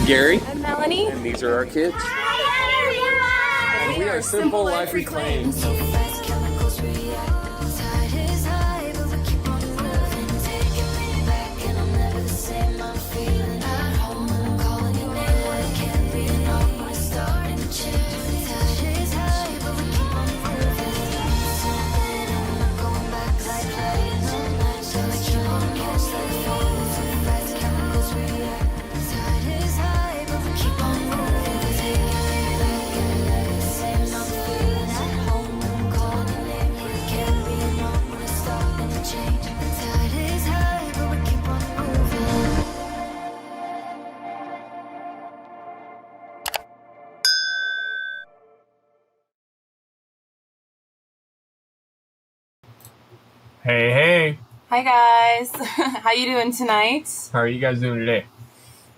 I'm Gary. I'm Melanie. And these are our kids. And we are Simple Life Reclaimed. Hey, hey. Hi guys. How you doing tonight? How are you guys doing today?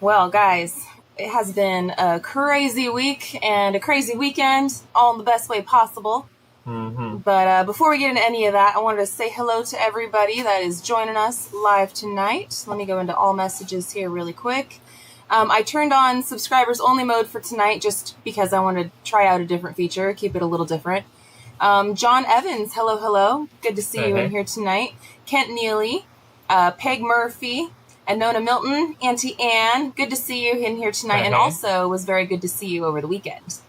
Well, guys, it has been a crazy week and a crazy weekend, all in the best way possible. But before we get into any of that, I wanted to say hello to everybody that is joining us live tonight. Let me go into all messages here really quick. I turned on subscribers only mode for tonight just because I wanted to try out a different feature, keep it a little different. John Evans, hello, hello. Good to see you in here tonight. Kent Neely, Peg Murphy, and Nona Milton, Auntie Ann, good to see you in here tonight. And also was very good to see you over the weekend.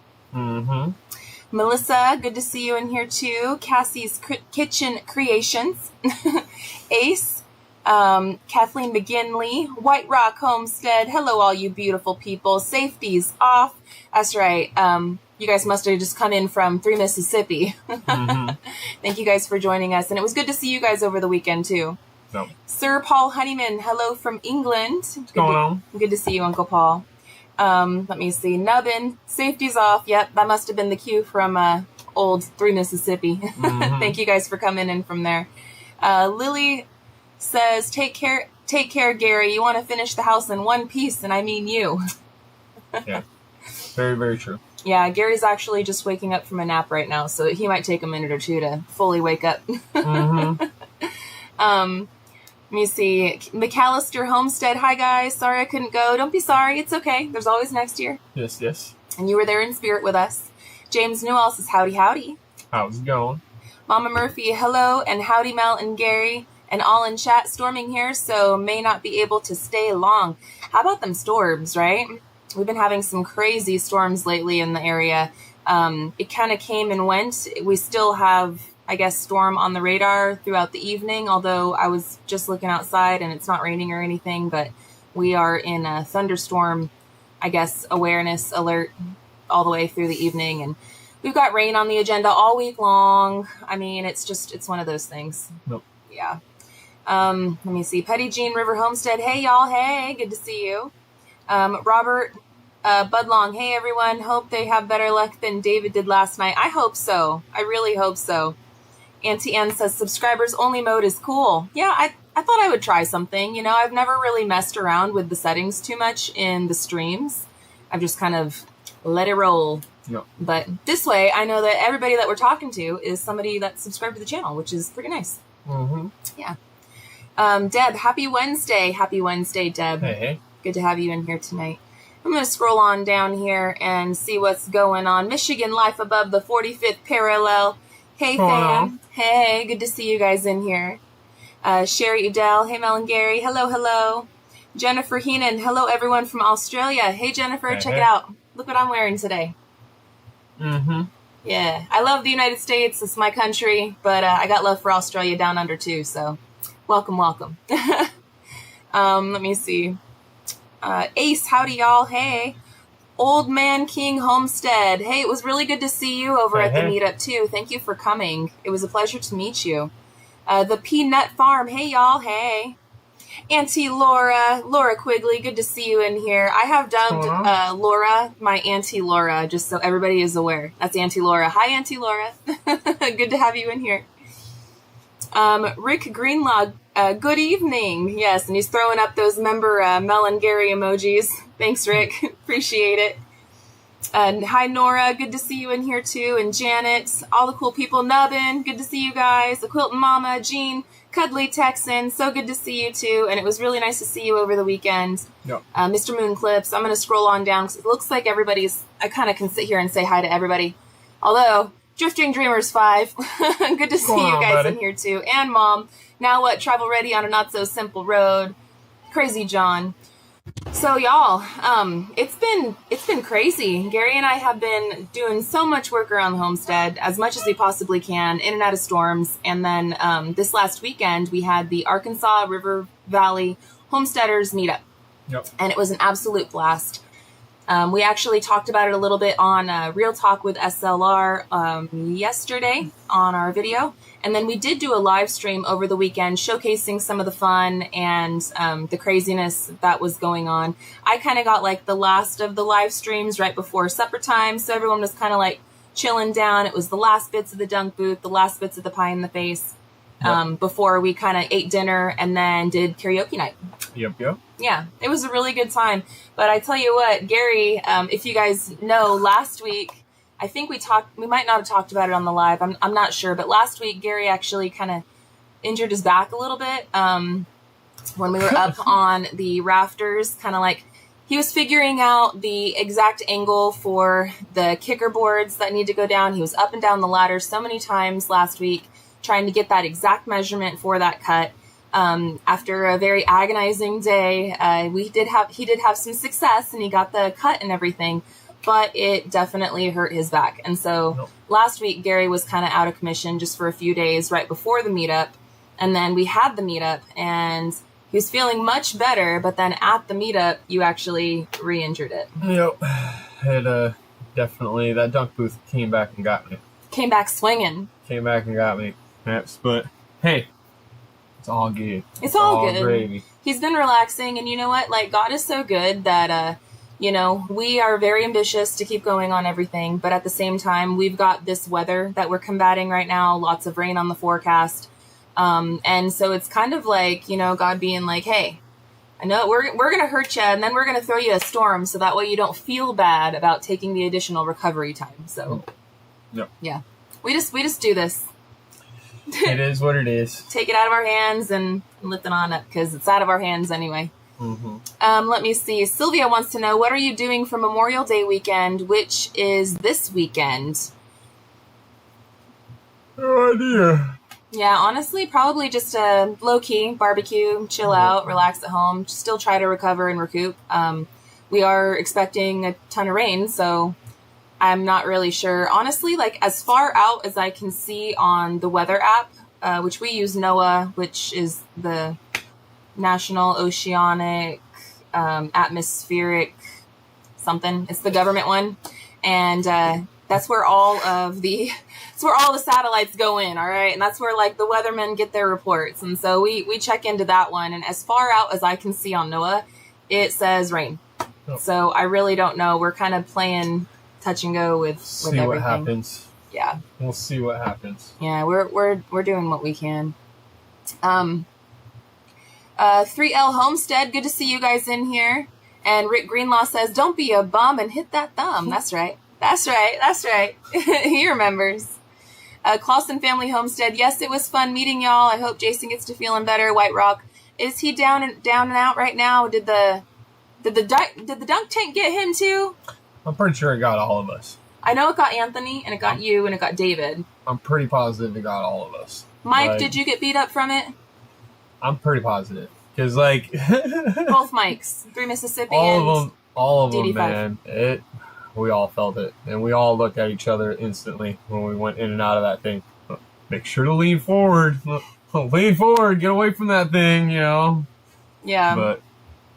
Melissa, good to see you in here too. Cassie's Kitchen Creations. Ace, Kathleen McGinley, White Rock Homestead. Hello, all you beautiful people. Safety's off. That's right. You guys must have just come in from 3 Mississippi. Thank you guys for joining us. And it was good to see you guys over the weekend, too. No. Sir Paul Honeyman, hello from England. What's going on? Good to see you, Uncle Paul. Let me see. Nubbin, safety's off. Yep, that must have been the cue from old 3 Mississippi. Thank you guys for coming in from there. Lily says, take care, Gary. You want to finish the house in one piece, and I mean you. Yeah, very, very true. Yeah, Gary's actually just waking up from a nap right now, so he might take a minute or two to fully wake up. Let me see. McAllister Homestead, hi guys. Sorry I couldn't go. Don't be sorry. It's okay. There's always next year. Yes, yes. And you were there in spirit with us. James Newell says, howdy, howdy. How's it going? Mama Murphy, hello, and howdy Mel and Gary, and all in chat. Storming here, so may not be able to stay long. How about them storms, right? We've been having some crazy storms lately in the area. It kind of came and went. We still have, I guess, storm on the radar throughout the evening, although I was just looking outside and it's not raining or anything, but we are in a thunderstorm, I guess, awareness alert all the way through the evening. And we've got rain on the agenda all week long. I mean, it's one of those things. Nope. Yeah. Let me see. Petty Jean River Homestead. Hey, y'all. Hey, good to see you. Robert Budlong, hey everyone, hope they have better luck than David did last night. I hope so. I really hope so. Auntie Ann says subscribers only mode is cool. Yeah, I thought I would try something. You know, I've never really messed around with the settings too much in the streams. I've just kind of let it roll. No. But this way, I know that everybody that we're talking to is somebody that's subscribed to the channel, which is pretty nice. Yeah. Deb, happy Wednesday. Happy Wednesday, Deb. Hey, hey. Good to have you in here tonight. I'm going to scroll on down here and see what's going on. Michigan Life above the 45th parallel. Hey, fam. Hey, good to see you guys in here. Sherry Udell. Hey, Mel and Gary. Hello, hello. Jennifer Heenan. Hello, everyone from Australia. Hey, Jennifer, check it out. Look what I'm wearing today. Yeah, I love the United States. It's my country, but I got love for Australia down under, too, so welcome, welcome. Let me see. Ace, howdy y'all. Hey. Old Man King Homestead. Hey, it was really good to see you over at the meetup too. Thank you for coming. It was a pleasure to meet you. The Peanut Farm. Hey y'all. Hey. Auntie Laura Quigley. Good to see you in here. I have dubbed Laura my Auntie Laura, just so everybody is aware. That's Auntie Laura. Hi, Auntie Laura. Good to have you in here. Rick Greenlaw, good evening. Yes, and he's throwing up those member Mel and Gary emojis. Thanks, Rick. Appreciate it. And hi, Nora. Good to see you in here, too. And Janet, all the cool people. Nubbin, good to see you guys. The Quilton Mama, Jean, Cuddly Texan, so good to see you, too. And it was really nice to see you over the weekend. Yep. Mr. Moon Clips, I'm going to scroll on down because it looks like everybody's... I kind of can sit here and say hi to everybody. Although, Drifting Dreamers 5, good to see you guys in here, too. And Mom, now what? Travel ready on a not-so-simple road. Crazy John. So y'all, it's been crazy. Gary and I have been doing so much work around the homestead, as much as we possibly can, in and out of storms. And then this last weekend, we had the Arkansas River Valley Homesteaders meetup. Yep. And it was an absolute blast. We actually talked about it a little bit on Real Talk with SLR yesterday on our video. And then we did do a live stream over the weekend showcasing some of the fun and the craziness that was going on. I kind of got like the last of the live streams right before supper time. So everyone was kind of like chilling down. It was the last bits of the dunk booth, the last bits of the pie in the face before we kind of ate dinner and then did karaoke night. Yep. Yeah, it was a really good time. But I tell you what, Gary, if you guys know, last week, I think we might not have talked about it on the live. I'm not sure. But last week, Gary actually kind of injured his back a little bit when we were up on the rafters, kind of like he was figuring out the exact angle for the kicker boards that need to go down. He was up and down the ladder so many times last week trying to get that exact measurement for that cut. After a very agonizing day, he did have some success and he got the cut and everything. But it definitely hurt his back. And so last week, Gary was kind of out of commission just for a few days right before the meetup. And then we had the meetup and he was feeling much better. But then at the meetup, you actually re-injured it. Yep. It definitely, that dunk booth came back and got me. Came back swinging. Came back and got me. Yes, but hey, it's all good. It's all good. Gravy. He's been relaxing. And you know what? Like, God is so good that... you know, we are very ambitious to keep going on everything, but at the same time, we've got this weather that we're combating right now, lots of rain on the forecast. And so it's kind of like, you know, God being like, hey, I know we're going to hurt you and then we're going to throw you a storm so that way you don't feel bad about taking the additional recovery time. So, yeah, we just do this. It is what it is. Take it out of our hands and lift it on up because it's out of our hands anyway. Mm-hmm. Let me see. Sylvia wants to know, what are you doing for Memorial Day weekend, which is this weekend? No idea. Yeah, honestly, probably just a low-key barbecue, chill out, relax at home, still try to recover and recoup. We are expecting a ton of rain, so I'm not really sure. Honestly, like as far out as I can see on the weather app, which we use NOAA, which is the National Oceanic Atmospheric something. It's the government one, and that's where all the satellites go in. All right, and that's where like the weathermen get their reports, and so we check into that one. And as far out as I can see on NOAA, it says rain. Oh. So I really don't know. We're kind of playing touch and go with everything. See what happens. Yeah, we'll see what happens. Yeah, we're doing what we can. 3L Homestead, good to see you guys in here. And Rick Greenlaw says, don't be a bum and hit that thumb. That's right. He remembers. Clausen Family Homestead, yes, it was fun meeting y'all. I hope Jason gets to feeling better. White Rock, is he down and out right now? Did the dunk tank get him too? I'm pretty sure it got all of us. I know it got Anthony, and it got you, and it got David. I'm pretty positive it got all of us. Mike, did you get beat up from it? I'm pretty positive. Because, like... both Mikes. 3 Mississippi all of them, DD5. man. We all felt it. And we all looked at each other instantly when we went in and out of that thing. Make sure to lean forward. Lean forward. Get away from that thing, you know? Yeah. But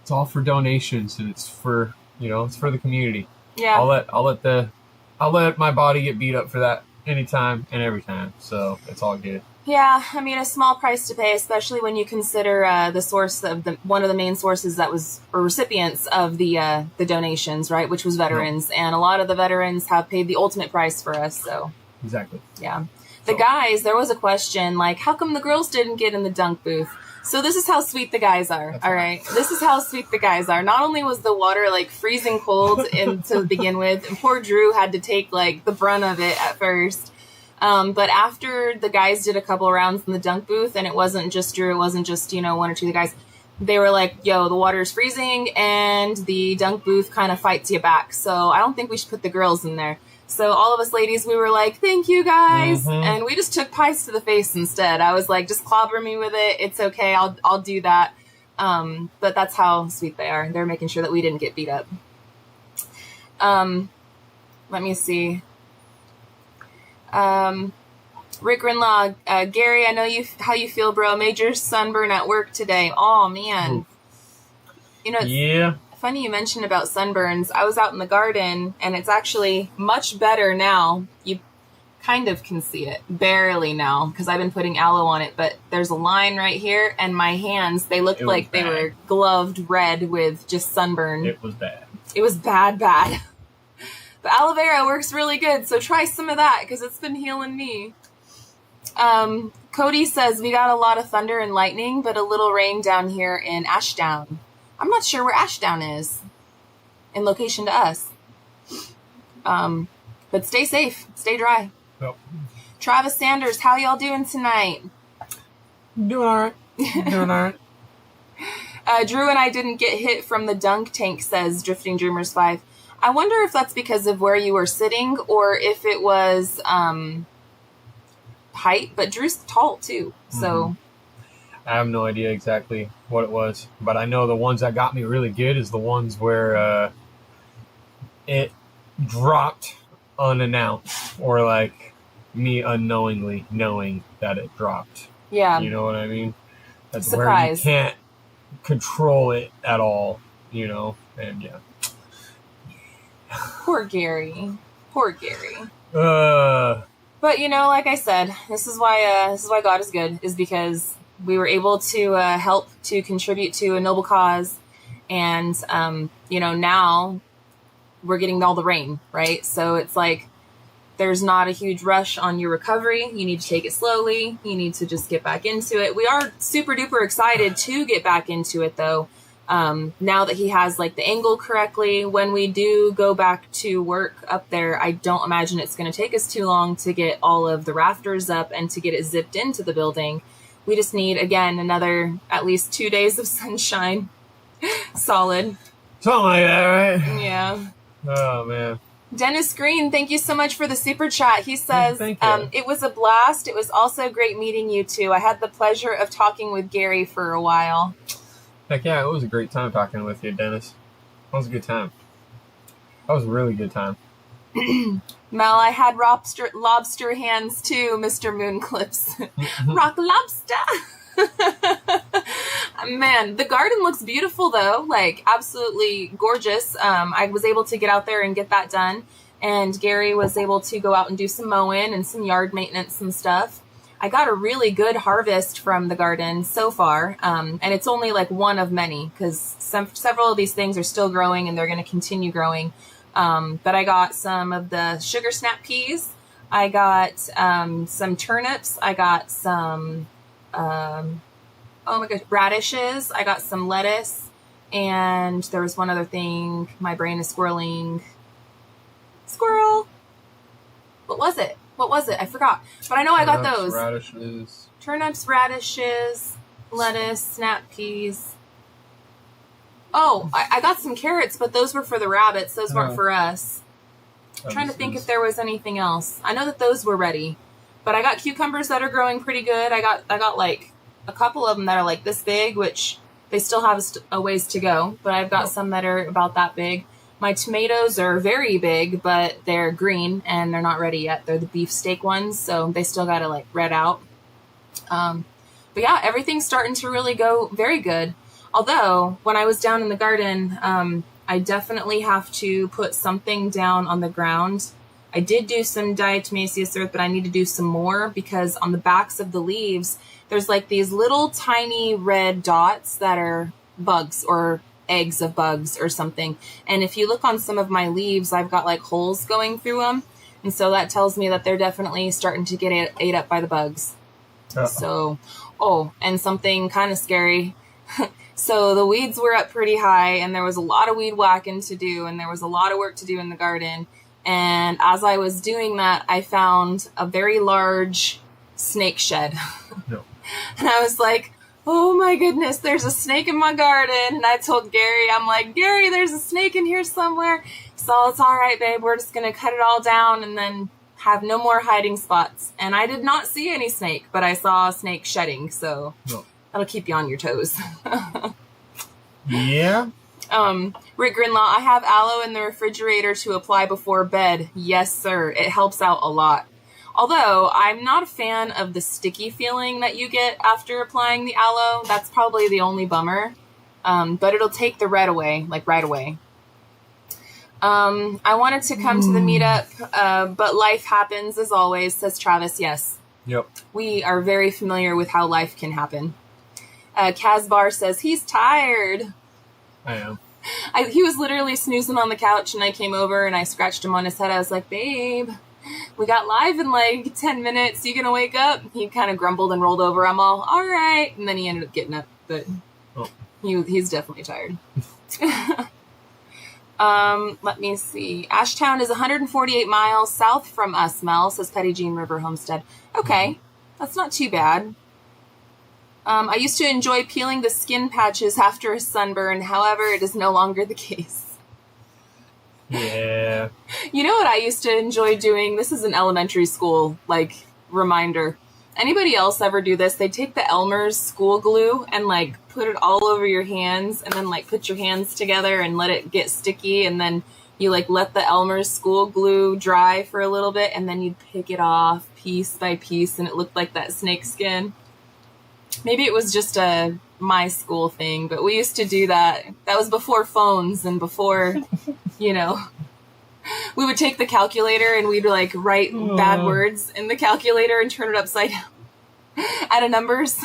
it's all for donations, and it's for, it's for the community. Yeah. I'll let my body get beat up for that anytime and every time. So it's all good. Yeah, I mean, a small price to pay, especially when you consider the source of one of the main sources that was or recipients of the donations, right? Which was veterans, and a lot of the veterans have paid the ultimate price for us. So exactly. Yeah, the guys. There was a question like, how come the girls didn't get in the dunk booth? So this is how sweet the guys are. That's all right. right. This is how sweet the guys are. Not only was the water like freezing cold to begin with, and poor Drew had to take like the brunt of it at first. But after the guys did a couple rounds in the dunk booth, and it wasn't just Drew, it wasn't just, you know, one or two of the guys, they were like, yo, the water is freezing and the dunk booth kind of fights you back. So I don't think we should put the girls in there. So all of us ladies, we were like, thank you guys. And we just took pies to the face instead. I was like, just clobber me with it. It's okay. I'll do that. But that's how sweet they are. They're making sure that we didn't get beat up. Let me see. Rick Rinlaw, Gary, I know how you feel, bro. Major sunburn at work today. Oh man. You know, Yeah. funny you mentioned about sunburns. I was out in the garden and it's actually much better now. You kind of can see it barely now because I've been putting aloe on it, but there's a line right here and my hands, they looked like they were gloved red with just sunburn. It was bad. It was bad. But aloe vera works really good, so try some of that because it's been healing me. Cody says, we got a lot of thunder and lightning, but a little rain down here in Ashdown. I'm not sure where Ashdown is in location to us. But stay safe, stay dry. Yep. Travis Sanders, how y'all doing tonight? Doing all right. Doing all right. Drew and I didn't get hit from the dunk tank, says Drifting Dreamers 5. I wonder if that's because of where you were sitting or if it was height, but Drew's tall too, so... I have no idea exactly what it was, but I know the ones that got me really good is the ones where it dropped unannounced, or like me unknowingly knowing that it dropped. Yeah. You know what I mean? That's Surprise. where you can't control it at all, you know? And yeah. Poor Gary. Uh, But you know, like I said, this is why God is good, is because we were able to help to contribute to a noble cause, and you know, now we're getting all the rain, right? So it's like there's not a huge rush on your recovery. You need to take it slowly. You need to just get back into it. We are super duper excited to get back into it though. Now that he has like the angle correctly, when we do go back to work up there, I don't imagine it's going to take us too long to get all of the rafters up and to get it zipped into the building. We just need, again, another at least 2 days of sunshine. Solid. something like that, right? Yeah. Oh, man. Dennis Green, thank you so much for the super chat. He says, Thank you. it was a blast. It was also great meeting you two. I had the pleasure of talking with Gary for a while. Heck yeah, it was a great time talking with you, Dennis. That was a good time. That was a really good time. Mel, I had lobster hands too, Mr. Moonclips. Rock lobster. Man, the garden looks beautiful though, like absolutely gorgeous. I was able to get out there and get that done. And Gary was able to go out and do some mowing and some yard maintenance and stuff. I got a really good harvest from the garden so far. And it's only like one of many because several of these things are still growing and they're going to continue growing. But I got some of the sugar snap peas. I got some turnips. I got some, oh my gosh, radishes. I got some lettuce. And there was one other thing. My brain is squirreling. Squirrel. What was it? I forgot. But I know I got those. Radishes. Turnips, radishes, lettuce, snap peas. Oh, I got some carrots, but those were for the rabbits. Those weren't for us. I'm trying to think if there was anything else. I know that those were ready. But I got cucumbers that are growing pretty good. I got like a couple of them that are like this big, which they still have a ways to go. But I've got some that are about that big. My tomatoes are very big, but they're green and they're not ready yet. They're the beefsteak ones, so they still got to like red out. But yeah, everything's starting to really go very good. Although, when I was down in the garden, I definitely have to put something down on the ground. I did do some diatomaceous earth, but I need to do some more because on the backs of the leaves, there's like these little tiny red dots that are bugs or eggs of bugs or something. And if you look on some of my leaves, I've got like holes going through them. And so that tells me that they're definitely starting to get ate up by the bugs. So, and something kind of scary. So the weeds were up pretty high, and there was a lot of weed whacking to do, and there was a lot of work to do in the garden. And as I was doing that, I found a very large snake shed. No. And I was like, oh my goodness, there's a snake in my garden. And I told Gary, I'm like, Gary, there's a snake in here somewhere. So it's all right, babe. We're just going to cut it all down and then have no more hiding spots. And I did not see any snake, but I saw a snake shedding. So that'll keep you on your toes. Yeah. Rick Grinlaw, I have aloe in the refrigerator to apply before bed. Yes, sir. It helps out a lot. Although I'm not a fan of the sticky feeling that you get after applying the aloe. That's probably the only bummer. But it'll take the red away, like right away. I wanted to come to the meetup, but life happens as always, says Travis. Yes. Yep. We are very familiar with how life can happen. Kazbar says he's tired. I am. He was literally snoozing on the couch, and I came over and I scratched him on his head. I was like, babe, we got live in like 10 minutes. You gonna wake up? He kind of grumbled and rolled over. I'm all right. And then he ended up getting up, but he's definitely tired. Let me see. Ashtown is 148 miles south from us, Mel, says Petty Jean River Homestead. Okay. That's not too bad. I used to enjoy peeling the skin patches after a sunburn. However, it is no longer the case. Yeah. You know what I used to enjoy doing? This is an elementary school, like, reminder. Anybody else ever do this? They take the Elmer's school glue and, like, put it all over your hands and then, like, put your hands together and let it get sticky, and then you, like, let the Elmer's school glue dry for a little bit, and then you'd pick it off piece by piece, and it looked like that snake skin. Maybe it was just a my school thing, but we used to do that. That was before phones and before, you know, we would take the calculator and we'd like write bad words in the calculator and turn it upside down out of numbers.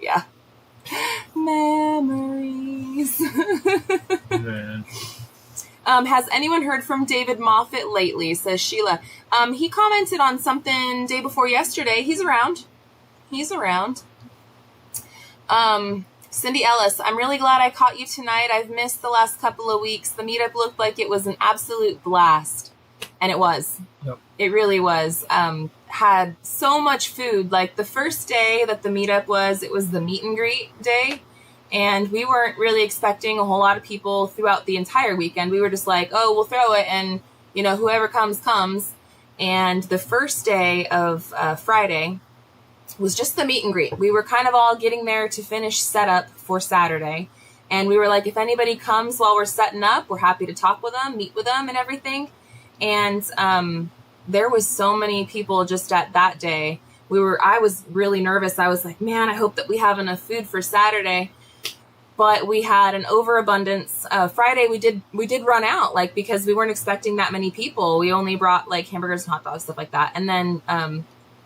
Yeah. Memories. Man. Has anyone heard from David Moffat lately, says Sheila. He commented on something day before yesterday. He's around. Cindy Ellis, I'm really glad I caught you tonight. I've missed the last couple of weeks. The meetup looked like it was an absolute blast. And it was. Yep. It really was. Had so much food. Like the first day that the meetup was, it was the meet and greet day. And we weren't really expecting a whole lot of people throughout the entire weekend. We were just like, oh, we'll throw it. And, you know, whoever comes, comes. And the first day of Friday was just the meet and greet. We were kind of all getting there to finish setup for Saturday. And we were like, if anybody comes while we're setting up, we're happy to talk with them, meet with them and everything. And there was so many people just at that day. I was really nervous. I was like, man, I hope that we have enough food for Saturday. But we had an overabundance. Friday we did run out, like, because we weren't expecting that many people. We only brought like hamburgers and hot dogs, stuff like that. And then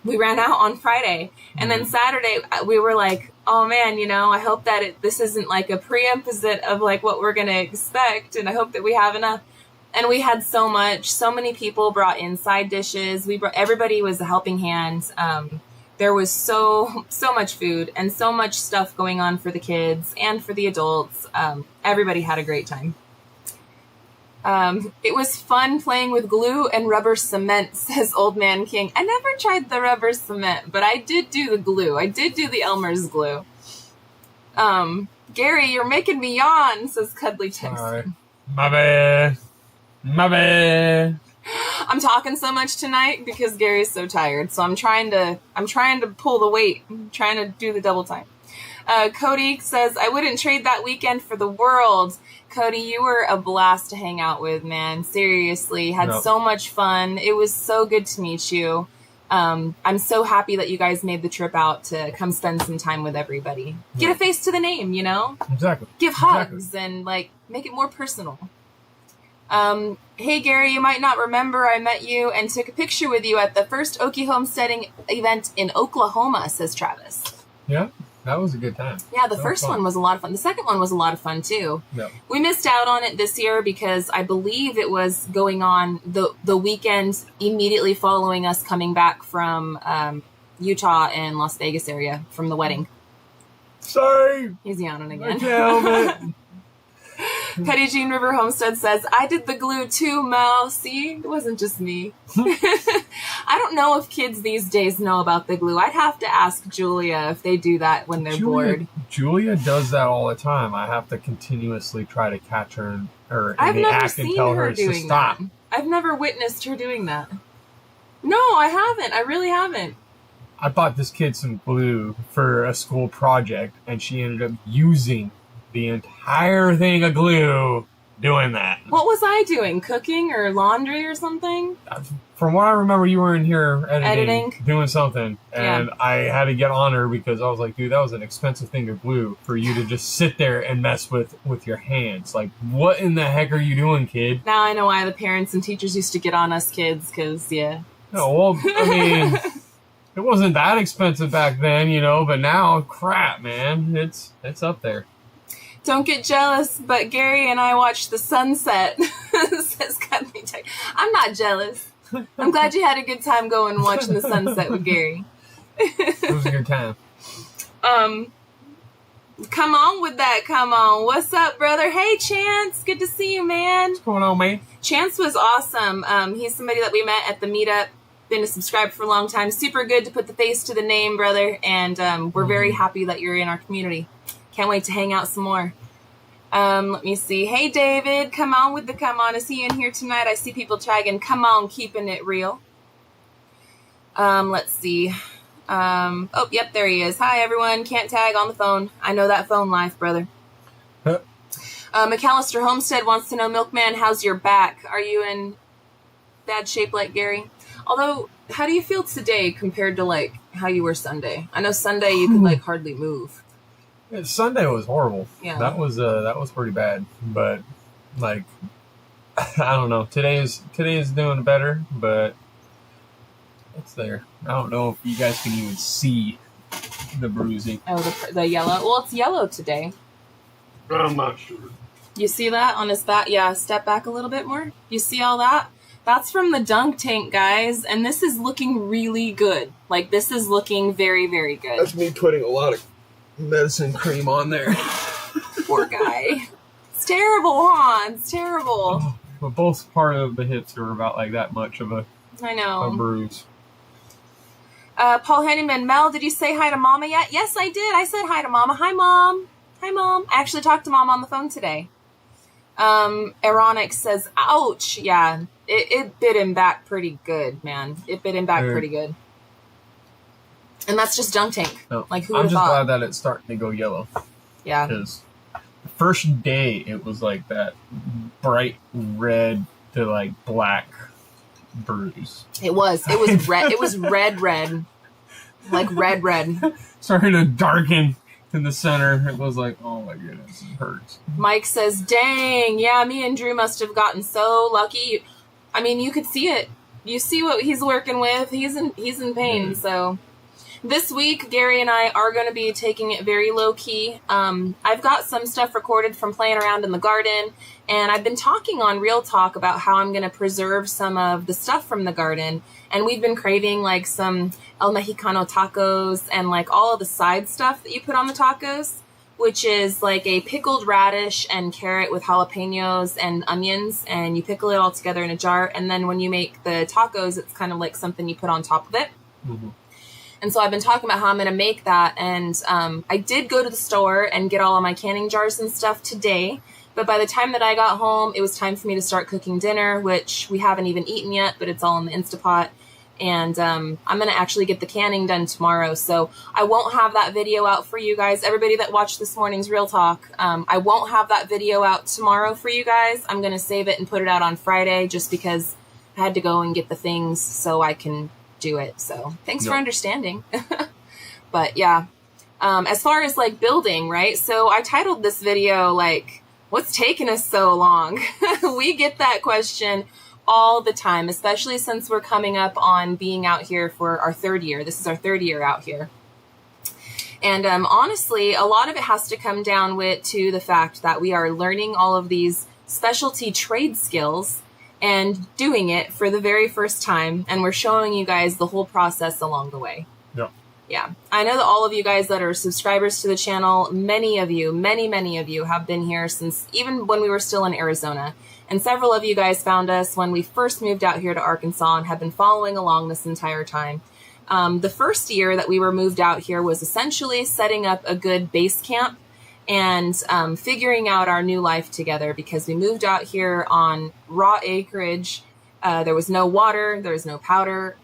we ran out on Friday. And then Saturday we were like, oh man, you know, I hope that this isn't like a prerequisite of like what we're going to expect. And I hope that we have enough. And we had so many people brought in side dishes. Everybody was a helping hand. There was so much food and so much stuff going on for the kids and for the adults. Everybody had a great time. It was fun playing with glue and rubber cement, says Old Man King. I never tried the rubber cement, but I did do the glue. I did do the Elmer's glue. Gary, you're making me yawn, says Cuddly Texan. Right. My bad. I'm talking so much tonight because Gary's so tired. So I'm trying to pull the weight. I'm trying to do the double time. Cody says, I wouldn't trade that weekend for the world. Cody, you were a blast to hang out with, man. Seriously. Had so much fun. It was so good to meet you. I'm so happy that you guys made the trip out to come spend some time with everybody. Get a face to the name, you know? Exactly. Give hugs and like make it more personal. Hey Gary, you might not remember I met you and took a picture with you at the first Okie homesteading event in Oklahoma, says Travis. Yeah, that was a good time. Yeah, the first one was a lot of fun. The second one was a lot of fun too. Yeah. We missed out on it this year because I believe it was going on the weekend immediately following us coming back from Utah and Las Vegas area from the wedding. Sorry, He's yawning I again. can't help it. Petty Jean River Homestead says, I did the glue too, Mel. See, it wasn't just me. I don't know if kids these days know about the glue. I'd have to ask Julia if they do that when they're bored. Julia does that all the time. I have to continuously try to catch her in I've the never act and seen tell her her to doing stop. that. I've never witnessed her doing that. No, I haven't. I really haven't. I bought this kid some glue for a school project, and she ended up using the entire thing of glue doing that. What was I doing? Cooking or laundry or something? From what I remember, you were in here Editing? doing something, and Yeah. I had to get on her because I was like, dude, that was an expensive thing of glue for you to just sit there and mess with your hands. Like, what in the heck are you doing, kid? Now I know why the parents and teachers used to get on us kids, because, yeah. No, well, I mean, it wasn't that expensive back then, you know, but now, crap, man, it's up there. Don't get jealous, but Gary and I watched the sunset, says Cuddly Tech. I'm not jealous. I'm glad you had a good time going and watching the sunset with Gary. It was a good time. Come on with that, come on. What's up, brother? Hey, Chance. Good to see you, man. What's going on, man? Chance was awesome. He's somebody that we met at the meetup. Been a subscriber for a long time. Super good to put the face to the name, brother. And we're very happy that you're in our community. Can't wait to hang out some more. Let me see. Hey, David. Come on with the come on. Is he in here tonight? I see people tagging. Come on, keeping it real. Let's see. Oh, yep, there he is. Hi, everyone. Can't tag on the phone. I know that phone life, brother. Huh? McAllister Homestead wants to know, Milkman, how's your back? Are you in bad shape like Gary? Although, how do you feel today compared to, like, how you were Sunday? I know Sunday you could, like, hardly move. Yeah, Sunday was horrible. Yeah. That was pretty bad. But, like, I don't know. Today is doing better, but it's there. I don't know if you guys can even see the bruising. Oh, the yellow. Well, it's yellow today. I'm not sure. You see that on his back? Yeah, step back a little bit more. You see all that? That's from the dunk tank, guys. And this is looking really good. Like, this is looking very, very good. That's me putting a lot of medicine cream on there. Poor guy. It's terrible, huh? It's terrible. Oh, but both part of the hips are about like that much of a I know. bruise. Paul Henneman, Mel, did you say hi to Mama yet? Yes, I did. I said hi to Mama. Hi, Mom. Hi, Mom. I actually talked to Mom on the phone today. Ironic says, ouch. Yeah, it bit him back pretty good, man. It bit him back pretty good. And that's just dunk tank. No, Like, who I'm would just have thought? glad that it's starting to go yellow. Yeah. Because the first day it was like that bright red to like black bruise. It was red. It was red. Like red. Starting to darken in the center. It was like, oh my goodness, it hurts. Mike says, dang, yeah, me and Drew must have gotten so lucky. I mean, you could see it. You see what he's working with. He's in pain, so... This week, Gary and I are going to be taking it very low-key. I've got some stuff recorded from playing around in the garden, and I've been talking on Real Talk about how I'm going to preserve some of the stuff from the garden, and we've been craving, like, some El Mexicano tacos and, like, all of the side stuff that you put on the tacos, which is, like, a pickled radish and carrot with jalapenos and onions, and you pickle it all together in a jar, and then when you make the tacos, it's kind of like something you put on top of it. Mm-hmm. And so I've been talking about how I'm going to make that. And I did go to the store and get all of my canning jars and stuff today. But by the time that I got home, it was time for me to start cooking dinner, which we haven't even eaten yet, but it's all in the Instapot. And I'm going to actually get the canning done tomorrow. So I won't have that video out for you guys. Everybody that watched this morning's Real Talk, I won't have that video out tomorrow for you guys. I'm going to save it and put it out on Friday just because I had to go and get the things so I can do it. So thanks for understanding. But yeah, as far as like building, right? So I titled this video like, what's taking us so long? We get that question all the time, especially since we're coming up on being out here for our third year. This is our third year out here. And honestly, a lot of it has to come down to the fact that we are learning all of these specialty trade skills and doing it for the very first time, and we're showing you guys the whole process along the way. Yeah. Yeah. I know that all of you guys that are subscribers to the channel, many of you have been here since even when we were still in Arizona. And several of you guys found us when we first moved out here to Arkansas and have been following along this entire time. The first year that we were moved out here was essentially setting up a good base camp and figuring out our new life together, because we moved out here on raw acreage. There was no water. There was no power.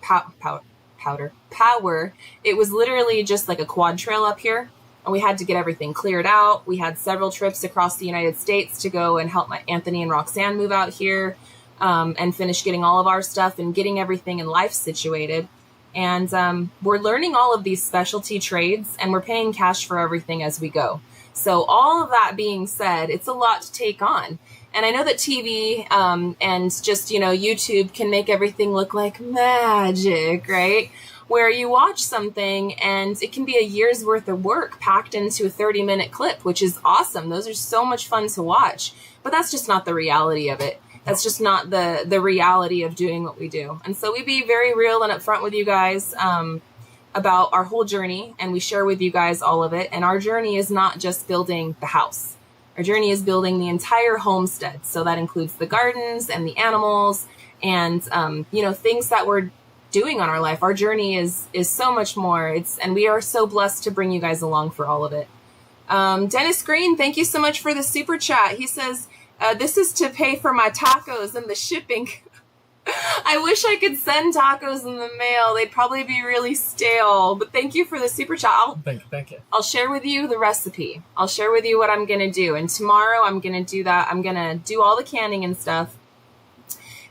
It was literally just like a quad trail up here, and we had to get everything cleared out. We had several trips across the United States to go and help Anthony and Roxanne move out here and finish getting all of our stuff and getting everything in life situated. And we're learning all of these specialty trades, and we're paying cash for everything as we go. So all of that being said, it's a lot to take on. And I know that TV and just, YouTube can make everything look like magic, right? Where you watch something and it can be a year's worth of work packed into a 30-minute clip, which is awesome. Those are so much fun to watch. But that's just not the reality of it. That's just not the reality of doing what we do. And so we be very real and upfront with you guys about our whole journey, and we share with you guys all of it. And our journey is not just building the house. Our journey is building the entire homestead. So that includes the gardens and the animals and, things that we're doing on our life. Our journey is so much more. And we are so blessed to bring you guys along for all of it. Dennis Green, thank you so much for the super chat. He says, this is to pay for my tacos and the shipping. I wish I could send tacos in the mail. They'd probably be really stale. But thank you for the super chat. Thank you. I'll share with you the recipe. I'll share with you what I'm going to do. And tomorrow I'm going to do that. I'm going to do all the canning and stuff.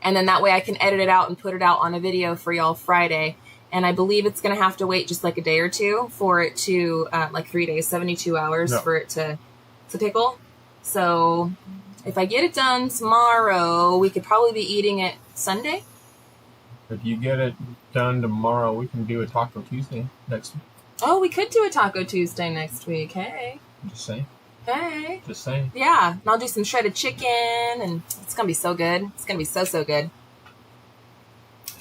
And then that way I can edit it out and put it out on a video for y'all Friday. And I believe it's going to have to wait just like a day or two for it to, 3 days, 72 hours for it to pickle. So if I get it done tomorrow, we could probably be eating it Sunday. If you get it done tomorrow, we can do a Taco Tuesday next week. Oh, we could do a Taco Tuesday next week. Hey. Just saying. Hey. Just saying. Yeah, and I'll do some shredded chicken, and it's going to be so good. It's going to be so, so good.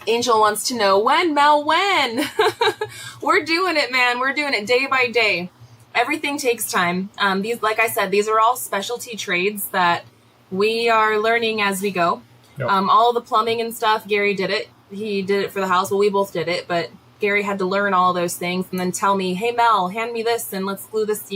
Angel wants to know, when, Mel, when? We're doing it, man. We're doing it day by day. Everything takes time. These, like I said, these are all specialty trades that we are learning as we go. Yep. All the plumbing and stuff, Gary did it. He did it for the house. Well, we both did it, but Gary had to learn all those things and then tell me, hey, Mel, hand me this and let's glue this,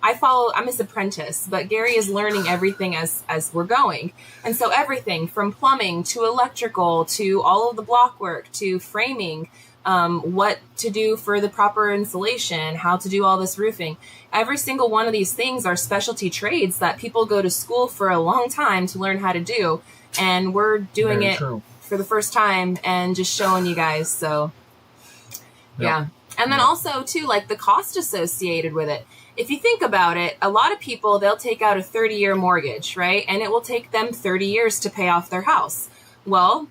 I'm his apprentice, but Gary is learning everything as we're going. And so everything from plumbing to electrical to all of the block work to framing, what to do for the proper insulation, how to do all this roofing. Every single one of these things are specialty trades that people go to school for a long time to learn how to do. And we're doing it for the first time and just showing you guys. So, yeah. And then also, too, like the cost associated with it. If you think about it, a lot of people, they'll take out a 30-year mortgage, right? And it will take them 30 years to pay off their house. Well,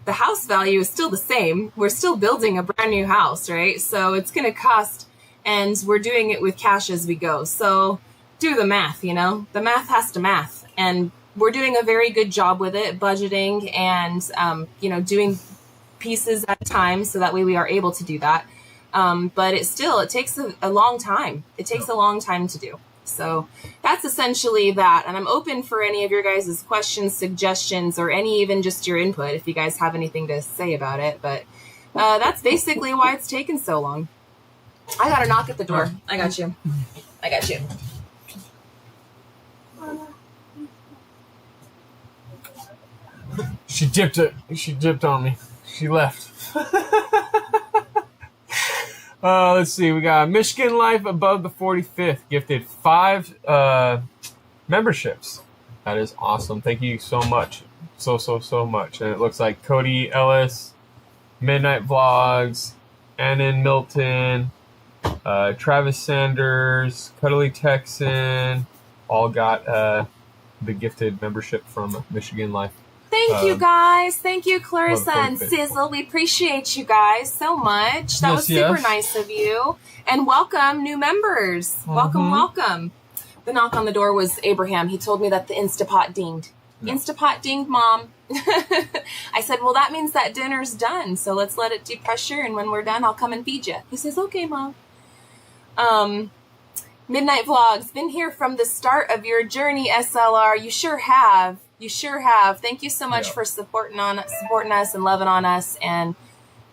the house value is still the same. We're still building a brand new house, right? So it's going to cost, and we're doing it with cash as we go. So do the math, The math has to math. And we're doing a very good job with it, budgeting and, doing pieces at a time so that way we are able to do that. But it takes a long time. It takes a long time to do. So that's essentially that. And I'm open for any of your guys' questions, suggestions, or even just your input if you guys have anything to say about it. But that's basically why it's taken so long. I got a knock at the door. I got you. She dipped on me. She left. Let's see. We got Michigan Life above the 45th gifted 5 memberships. That is awesome. Thank you so much. So much. And it looks like Cody Ellis, Midnight Vlogs, Annan Milton, Travis Sanders, Cuddly Texan, all got the gifted membership from Michigan Life. Thank you, guys. Thank you, Clarissa and Sizzle. We appreciate you guys so much. That was super nice of you. And welcome, new members. Mm-hmm. Welcome. The knock on the door was Abraham. He told me that the Instapot dinged. No. Instapot dinged, Mom. I said, well, that means that dinner's done. So let's let it depressure. And when we're done, I'll come and feed you. He says, okay, Mom. Midnight Vlogs, been here from the start of your journey, SLR. You sure have. You sure have. Thank you so much for supporting us and loving on us and,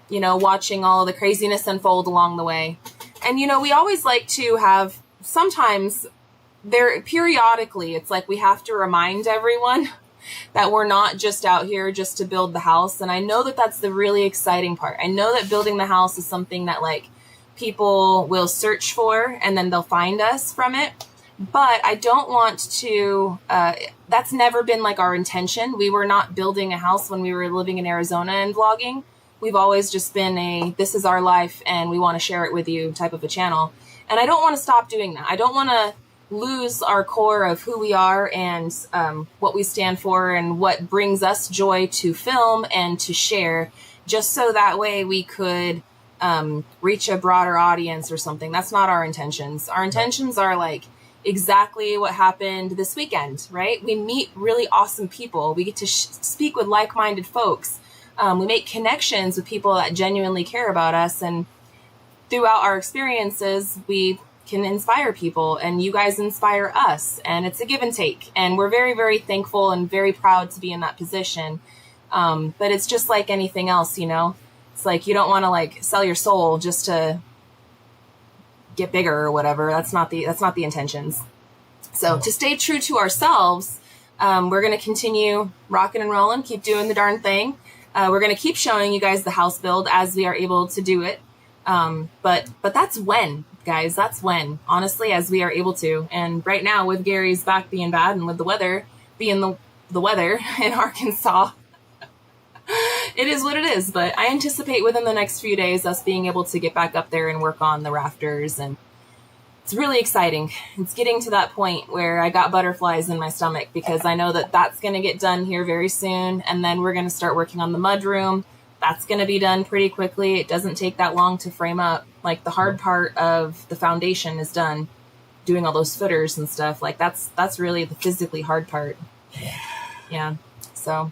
you know, watching all of the craziness unfold along the way. And, you know, we always like to have, sometimes periodically, it's like we have to remind everyone that we're not just out here just to build the house. And I know that that's the really exciting part. I know that building the house is something that like people will search for and then they'll find us from it. But I don't want to, that's never been like our intention. We were not building a house when we were living in Arizona and vlogging. We've always just been this is our life and we want to share it with you type of a channel. And I don't want to stop doing that. I don't want to lose our core of who we are and what we stand for and what brings us joy to film and to share, just so that way we could reach a broader audience or something. That's not our intentions. Our intentions are like exactly what happened this weekend, right? We meet really awesome people. We get to speak with like-minded folks. We make connections with people that genuinely care about us. And throughout our experiences, we can inspire people and you guys inspire us. And it's a give and take. And we're very, very thankful and very proud to be in that position. But it's just like anything else, you know? It's like you don't want to like sell your soul just to get bigger or whatever. That's not the intentions. So to stay true to ourselves, we're going to continue rocking and rolling, keep doing the darn thing. We're going to keep showing you guys the house build as we are able to do it. But that's when, guys, that's when, honestly, as we are able to. And right now with Gary's back being bad and with the weather being the weather in Arkansas, it is what it is. But I anticipate within the next few days us being able to get back up there and work on the rafters. And it's really exciting. It's getting to that point where I got butterflies in my stomach because I know that that's going to get done here very soon. And then we're going to start working on the mudroom. That's going to be done pretty quickly. It doesn't take that long to frame up. Like the hard part of the foundation is done, doing all those footers and stuff. Like that's really the physically hard part. Yeah. So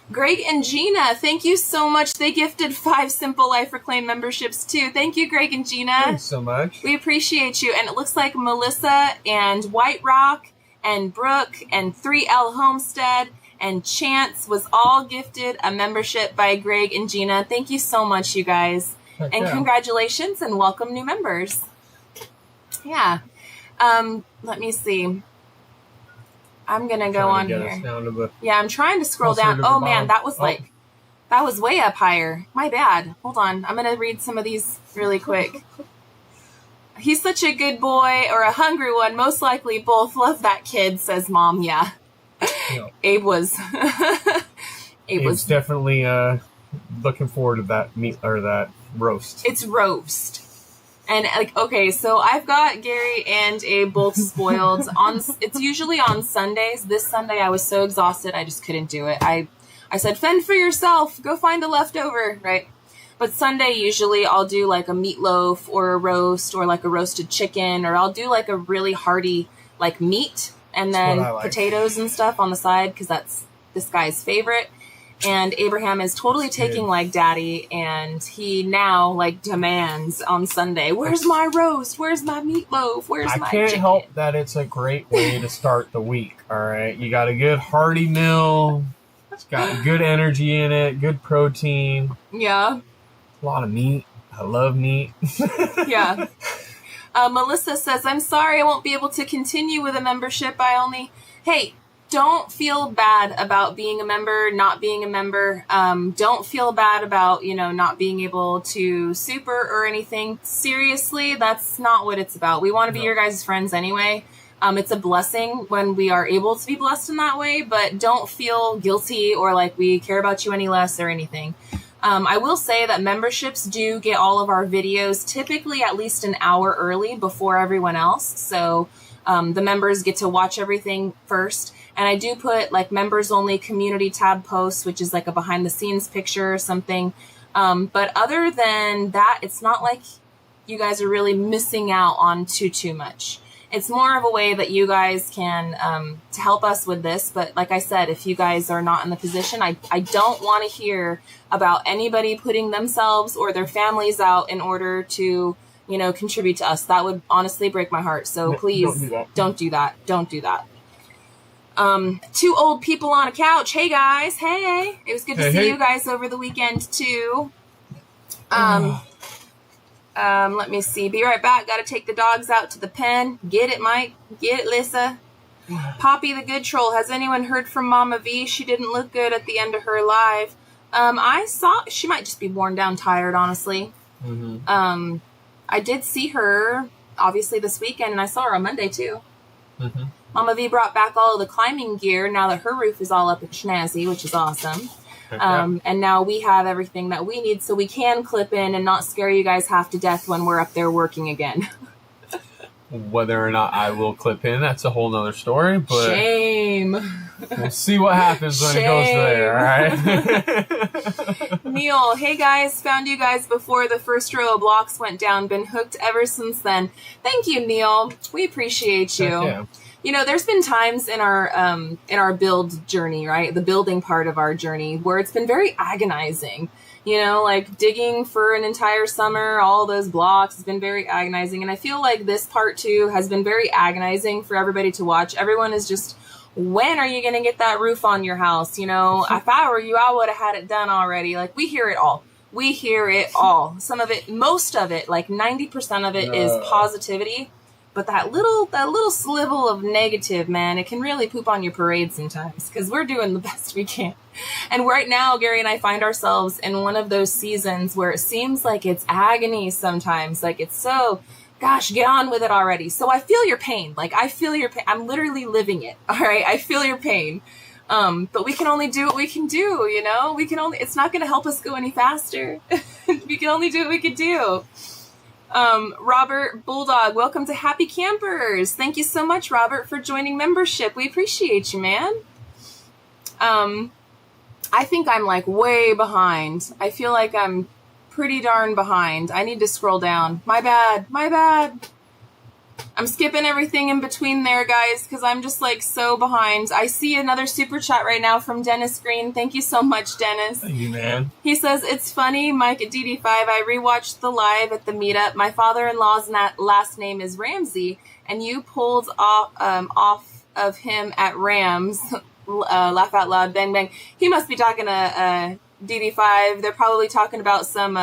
Greg and Gina, thank you so much. They gifted 5 Simple Life Reclaimed memberships too. Thank you, Greg and Gina. Thanks so much. We appreciate you. And it looks like Melissa and White Rock and Brooke and 3L Homestead and Chance was all gifted a membership by Greg and Gina. Thank you so much, you guys. Heck and yeah. Congratulations and welcome new members. Yeah. Let me see. I'm going to go on here. Yeah, I'm trying to scroll down. Oh, man, that was like, that was way up higher. My bad. Hold on. I'm going to read some of these really quick. He's such a good boy or a hungry one. Most likely both. Love that kid, says Mom. Yeah. Abe was. Abe's definitely looking forward to that meat or that roast. It's roast. And like, okay, so I've got Gary and Abe both spoiled it's usually on Sundays. This Sunday I was so exhausted I just couldn't do it. I said, fend for yourself, go find a leftover, right? But Sunday usually I'll do like a meatloaf or a roast or like a roasted chicken, or I'll do like a really hearty like meat and then potatoes and stuff on the side because that's this guy's favorite. And Abraham is totally taking like daddy, and he now like demands on Sunday, where's my roast? Where's my meatloaf? Where's my chicken? I can't help that it's a great way to start the week, all right? You got a good hearty meal. It's got good energy in it, good protein. Yeah. A lot of meat. I love meat. Yeah. Melissa says, I'm sorry I won't be able to continue with a membership. Hey, don't feel bad about being a member, not being a member. Don't feel bad about, not being able to super or anything. Seriously, that's not what it's about. We want to be your guys' friends anyway. It's a blessing when we are able to be blessed in that way, but don't feel guilty or like we care about you any less or anything. I will say that memberships do get all of our videos typically at least an hour early before everyone else. So the members get to watch everything first. And I do put like members only community tab posts, which is like a behind the scenes picture or something. But other than that, it's not like you guys are really missing out on too much. It's more of a way that you guys can to help us with this. But like I said, if you guys are not in the position, I don't want to hear about anybody putting themselves or their families out in order to, you know, contribute to us. That would honestly break my heart. So please don't do that. Don't do that. Two old people on a couch. Hey guys. Hey. It was good to see you guys over the weekend too. Let me see. Be right back. Got to take the dogs out to the pen. Get it, Mike. Get it, Lissa. Poppy the Good Troll. Has anyone heard from Mama V? She didn't look good at the end of her live. I saw, she might just be worn down tired, honestly. Mm-hmm. I did see her, obviously, this weekend, and I saw her on Monday, too. Mm-hmm. Mama V brought back all of the climbing gear now that her roof is all up and snazzy, which is awesome. And now we have everything that we need so we can clip in and not scare you guys half to death when we're up there working again. Whether or not I will clip in, that's a whole nother story. But shame. We'll see what happens when it goes there, all right? Neil, hey guys, found you guys before the first row of blocks went down. Been hooked ever since then. Thank you, Neil. We appreciate you. Yeah. You know, there's been times in our build journey, right? The building part of our journey where it's been very agonizing. You know, like digging for an entire summer, all those blocks has been very agonizing. And I feel like this part too has been very agonizing for everybody to watch. Everyone is just, when are you going to get that roof on your house? You know, if I were you, I would have had it done already. Like, we hear it all. We hear it all. Some of it, most of it, like 90% of it is positivity. But that little sliver of negative, man, it can really poop on your parade sometimes because we're doing the best we can. And right now, Gary and I find ourselves in one of those seasons where it seems like it's agony sometimes. Like it's so, gosh, get on with it already. So I feel your pain. Like I feel your pain. I'm literally living it. All right. I feel your pain. But we can only do what we can do, you know? It's not going to help us go any faster. We can only do what we can do. Robert Bulldog, welcome to Happy Campers. Thank you so much, Robert, for joining membership. We appreciate you, man. I think I'm like way behind. I feel like I'm pretty darn behind. I need to scroll down. My bad. I'm skipping everything in between there, guys, because I'm just like so behind. I see another super chat right now from Dennis Green. Thank you so much, Dennis. Thank you, man. He says, it's funny, Mike at DD5. I rewatched the live at the meetup. My father-in-law's last name is Ramsey, and you pulled off of him at Rams. Laugh out loud, bang, bang. He must be talking to DD5. They're probably talking about some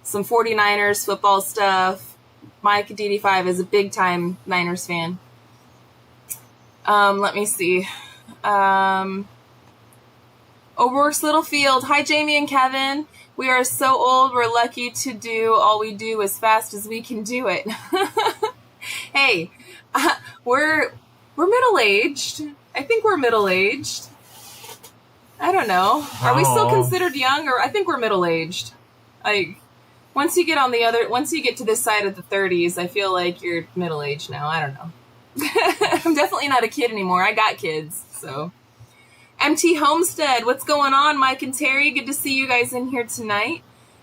49ers football stuff. Mike DD5 is a big-time Niners fan. Let me see. O'Rourke's Little Field. Hi, Jamie and Kevin. We are so old, we're lucky to do all we do as fast as we can do it. Hey, we're middle-aged. I think we're middle-aged. I don't know. Are we still considered young? Or I think we're middle-aged. Once you get to this side of the 30s, I feel like you're middle-aged now. I don't know. I'm definitely not a kid anymore. I got kids, so. MT Homestead, what's going on, Mike and Terry? Good to see you guys in here tonight.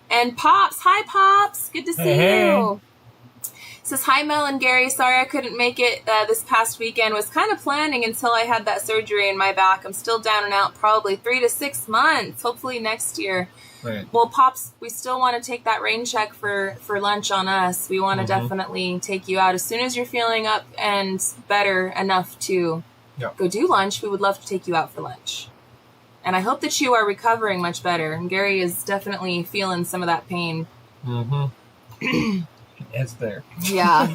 And Pops, hi Pops, good to see you. Says, hi Mel and Gary, sorry I couldn't make it this past weekend. Was kind of planning until I had that surgery in my back. I'm still down and out probably 3 to 6 months, hopefully next year. Right. Well, Pops, we still want to take that rain check for lunch on us. We want to definitely take you out as soon as you're feeling up and better enough to go do lunch. We would love to take you out for lunch. And I hope that you are recovering much better. And Gary is definitely feeling some of that pain. Mm-hmm. It's there. Yeah.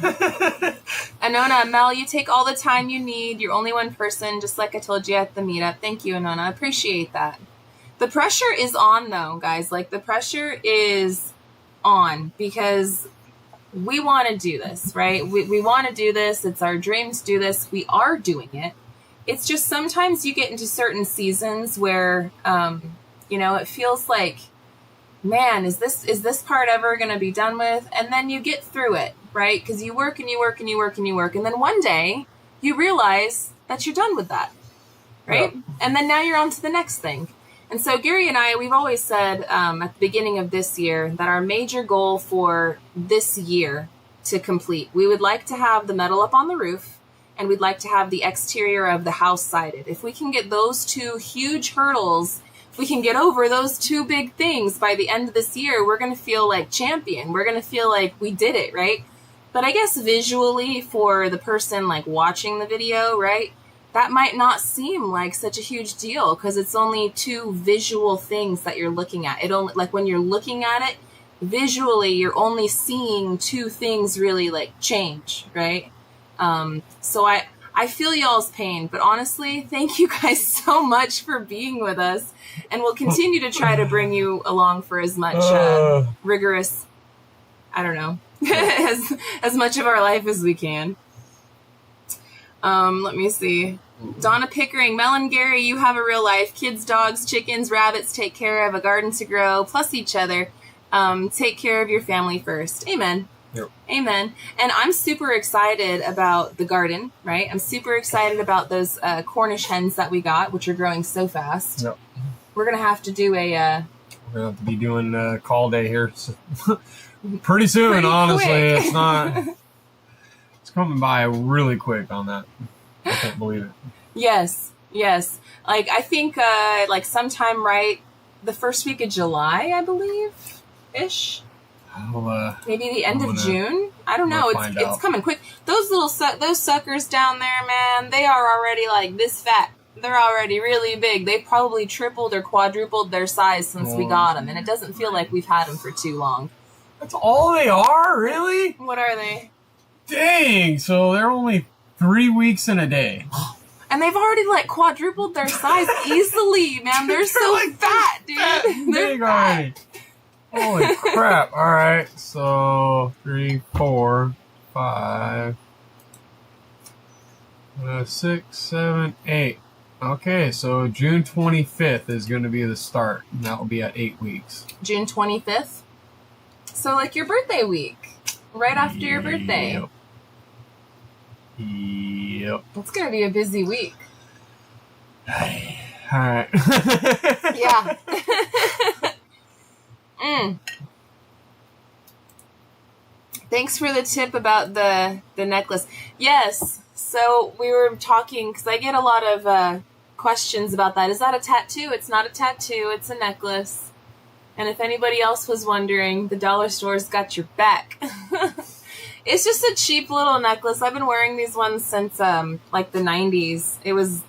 Anona, Mel, you take all the time you need. You're only one person, just like I told you at the meetup. Thank you, Anona. I appreciate that. The pressure is on, though, guys. Like, the pressure is on because we want to do this, right? We want to do this. It's our dreams to do this. We are doing it. It's just sometimes you get into certain seasons where, it feels like, man, is this part ever going to be done with? And then you get through it, right? Because you work and you work and you work and you work. And then one day you realize that you're done with that, right? Yeah. And then now you're on to the next thing. And so Gary and I, we've always said at the beginning of this year that our major goal for this year to complete. We would like to have the metal up on the roof, and we'd like to have the exterior of the house sided. If we can get those two huge hurdles, if we can get over those two big things by the end of this year, we're going to feel like champion. We're going to feel like we did it, right? But I guess visually for the person like watching the video, right, that might not seem like such a huge deal because it's only two visual things that you're looking at. It only, like when you're looking at it visually, you're only seeing two things really like change, right? So I feel y'all's pain, but honestly, thank you guys so much for being with us, and we'll continue to try to bring you along for as much rigorous, I don't know, as much of our life as we can. Let me see. Donna Pickering, Mel and Gary, you have a real life. Kids, dogs, chickens, rabbits, take care of a garden to grow, plus each other. Take care of your family first. Amen. Yep. Amen. And I'm super excited about the garden, right? I'm super excited about those Cornish hens that we got, which are growing so fast. Yep. We're going to have to do a... we're going to have to be doing call day here pretty soon, Pretty honestly. quick. It's not... It's coming by really quick on that. I can't believe it. Yes. Like, I think, like, sometime right the first week of July, I believe-ish. Maybe the end of June. I don't know. It's coming quick. Those little those suckers down there, man, they are already like this fat. They're already really big. They probably tripled or quadrupled their size since we got them, and it doesn't feel like we've had them for too long. That's all they are, really? What are they? Dang! So they're only 3 weeks in a day. And they've already like quadrupled their size easily, man. They're so like fat, dude. They're big fat. already. Holy crap. Alright, so 3, 4, 5, 6, 7, 8. Okay, so June 25th is going to be the start, and that will be at 8 weeks. June 25th? So like your birthday week. Right after your birthday. Yep. It's going to be a busy week. Alright. Yeah. Thanks for the tip about the necklace. Yes. So we were talking, because I get a lot of questions about that. Is that a tattoo? It's not a tattoo. It's a necklace. And if anybody else was wondering, the dollar store's got your back. It's just a cheap little necklace. I've been wearing these ones since like the 90s. It was,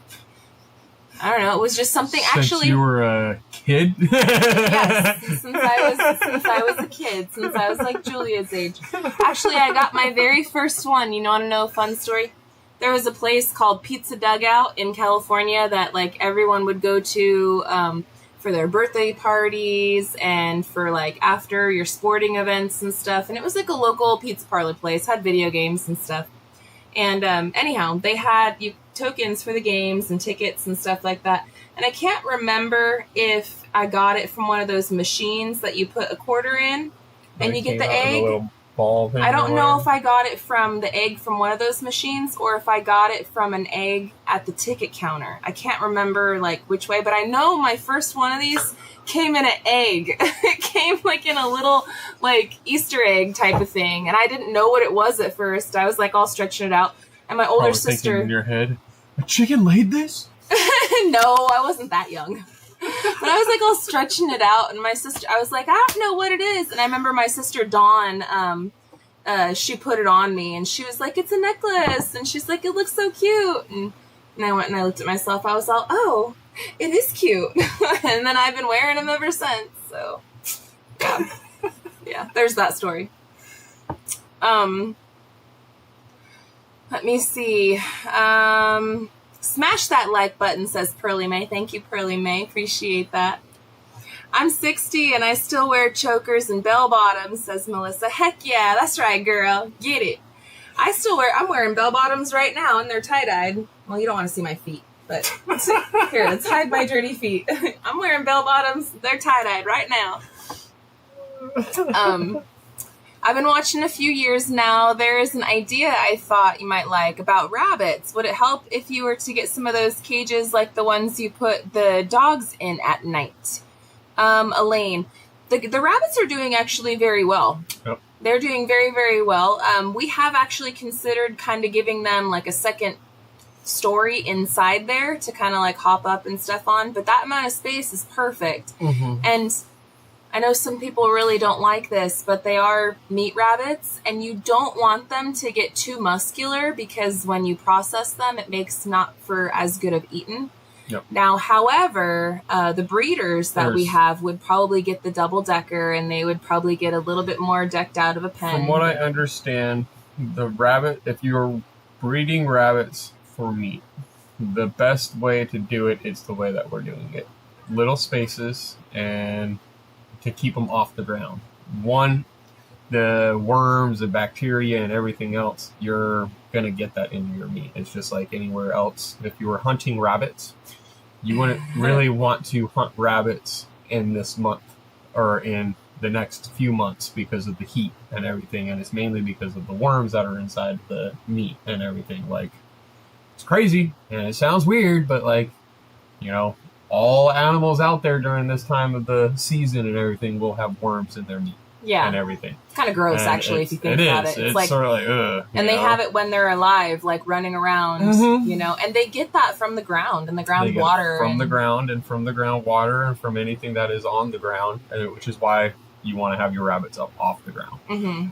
I don't know, it was just something Since you were a kid? Yes, since I was a kid, since I was like Julia's age. Actually, I got my very first one. You want to know a fun story? There was a place called Pizza Dugout in California that like everyone would go to for their birthday parties and for like after your sporting events and stuff. And it was like a local pizza parlor place, had video games and stuff. And anyhow, they had tokens for the games and tickets and stuff like that. And I can't remember if I got it from one of those machines that you put a quarter in and you get the egg. I don't know if I got it from the egg from one of those machines or if I got it from an egg at the ticket counter. I can't remember like which way, but I know my first one of these came in an egg. It came like in a little like Easter egg type of thing, and I didn't know what it was at first. I was like all stretching it out, and my older sister thinking in your head, a chicken laid this? No, I wasn't that young. But I was like all stretching it out, and my sister, I was like, I don't know what it is. And I remember my sister Dawn, she put it on me, and she was like, it's a necklace, and she's like, it looks so cute. And I went and I looked at myself. I was all, oh, it is cute. And then I've been wearing them ever since. So yeah, there's that story. Let me see. Smash that like button, says Pearly May. Thank you, Pearly May. Appreciate that. I'm 60 and I still wear chokers and bell bottoms, says Melissa. Heck yeah, that's right, girl. Get it. I'm wearing bell bottoms right now and they're tie-dyed. Well, you don't want to see my feet, but here, let's hide my dirty feet. I'm wearing bell bottoms. They're tie-dyed right now. I've been watching a few years now. There is an idea I thought you might like about rabbits. Would it help if you were to get some of those cages like the ones you put the dogs in at night? Elaine, the rabbits are doing actually very well. Yep. They're doing very, very well. We have actually considered kind of giving them like a second story inside there to kind of like hop up and stuff on, but that amount of space is perfect. And I know some people really don't like this, but they are meat rabbits, and you don't want them to get too muscular because when you process them, it makes not for as good of eating. Yep. Now, however, the breeders that we have would probably get the double decker, and they would probably get a little bit more decked out of a pen. From what I understand, the rabbit, if you're breeding rabbits for meat, the best way to do it is the way that we're doing it. Little spaces and to keep them off the ground. One, the worms, the bacteria, and everything else, you're going to get that into your meat. It's just like anywhere else. If you were hunting rabbits, you wouldn't really want to hunt rabbits in this month or in the next few months because of the heat and everything. And it's mainly because of the worms that are inside the meat and everything. Like, it's crazy and it sounds weird, but like, you know, all animals out there during this time of the season and everything will have worms in their meat. Yeah. And everything. It's kind of gross, And actually, if you think about it. It's like, sort of like, ugh. and they have it when they're alive, like running around, you know, and they get that from the ground and the They ground get it water. from the ground and from the groundwater and from anything that is on the ground, which is why you want to have your rabbits up off the ground.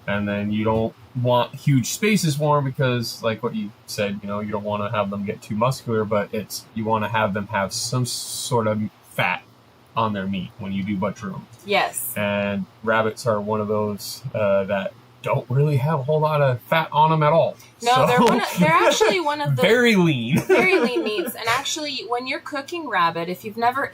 And then you don't want huge spaces for them because, like what you said, you know, you don't want to have them get too muscular, but you want to have them have some sort of fat on their meat when you do butcher them. Yes. And rabbits are one of those that don't really have a whole lot of fat on them at all. No, So, they're actually one of the very lean. very lean meats. And actually, when you're cooking rabbit, if you've never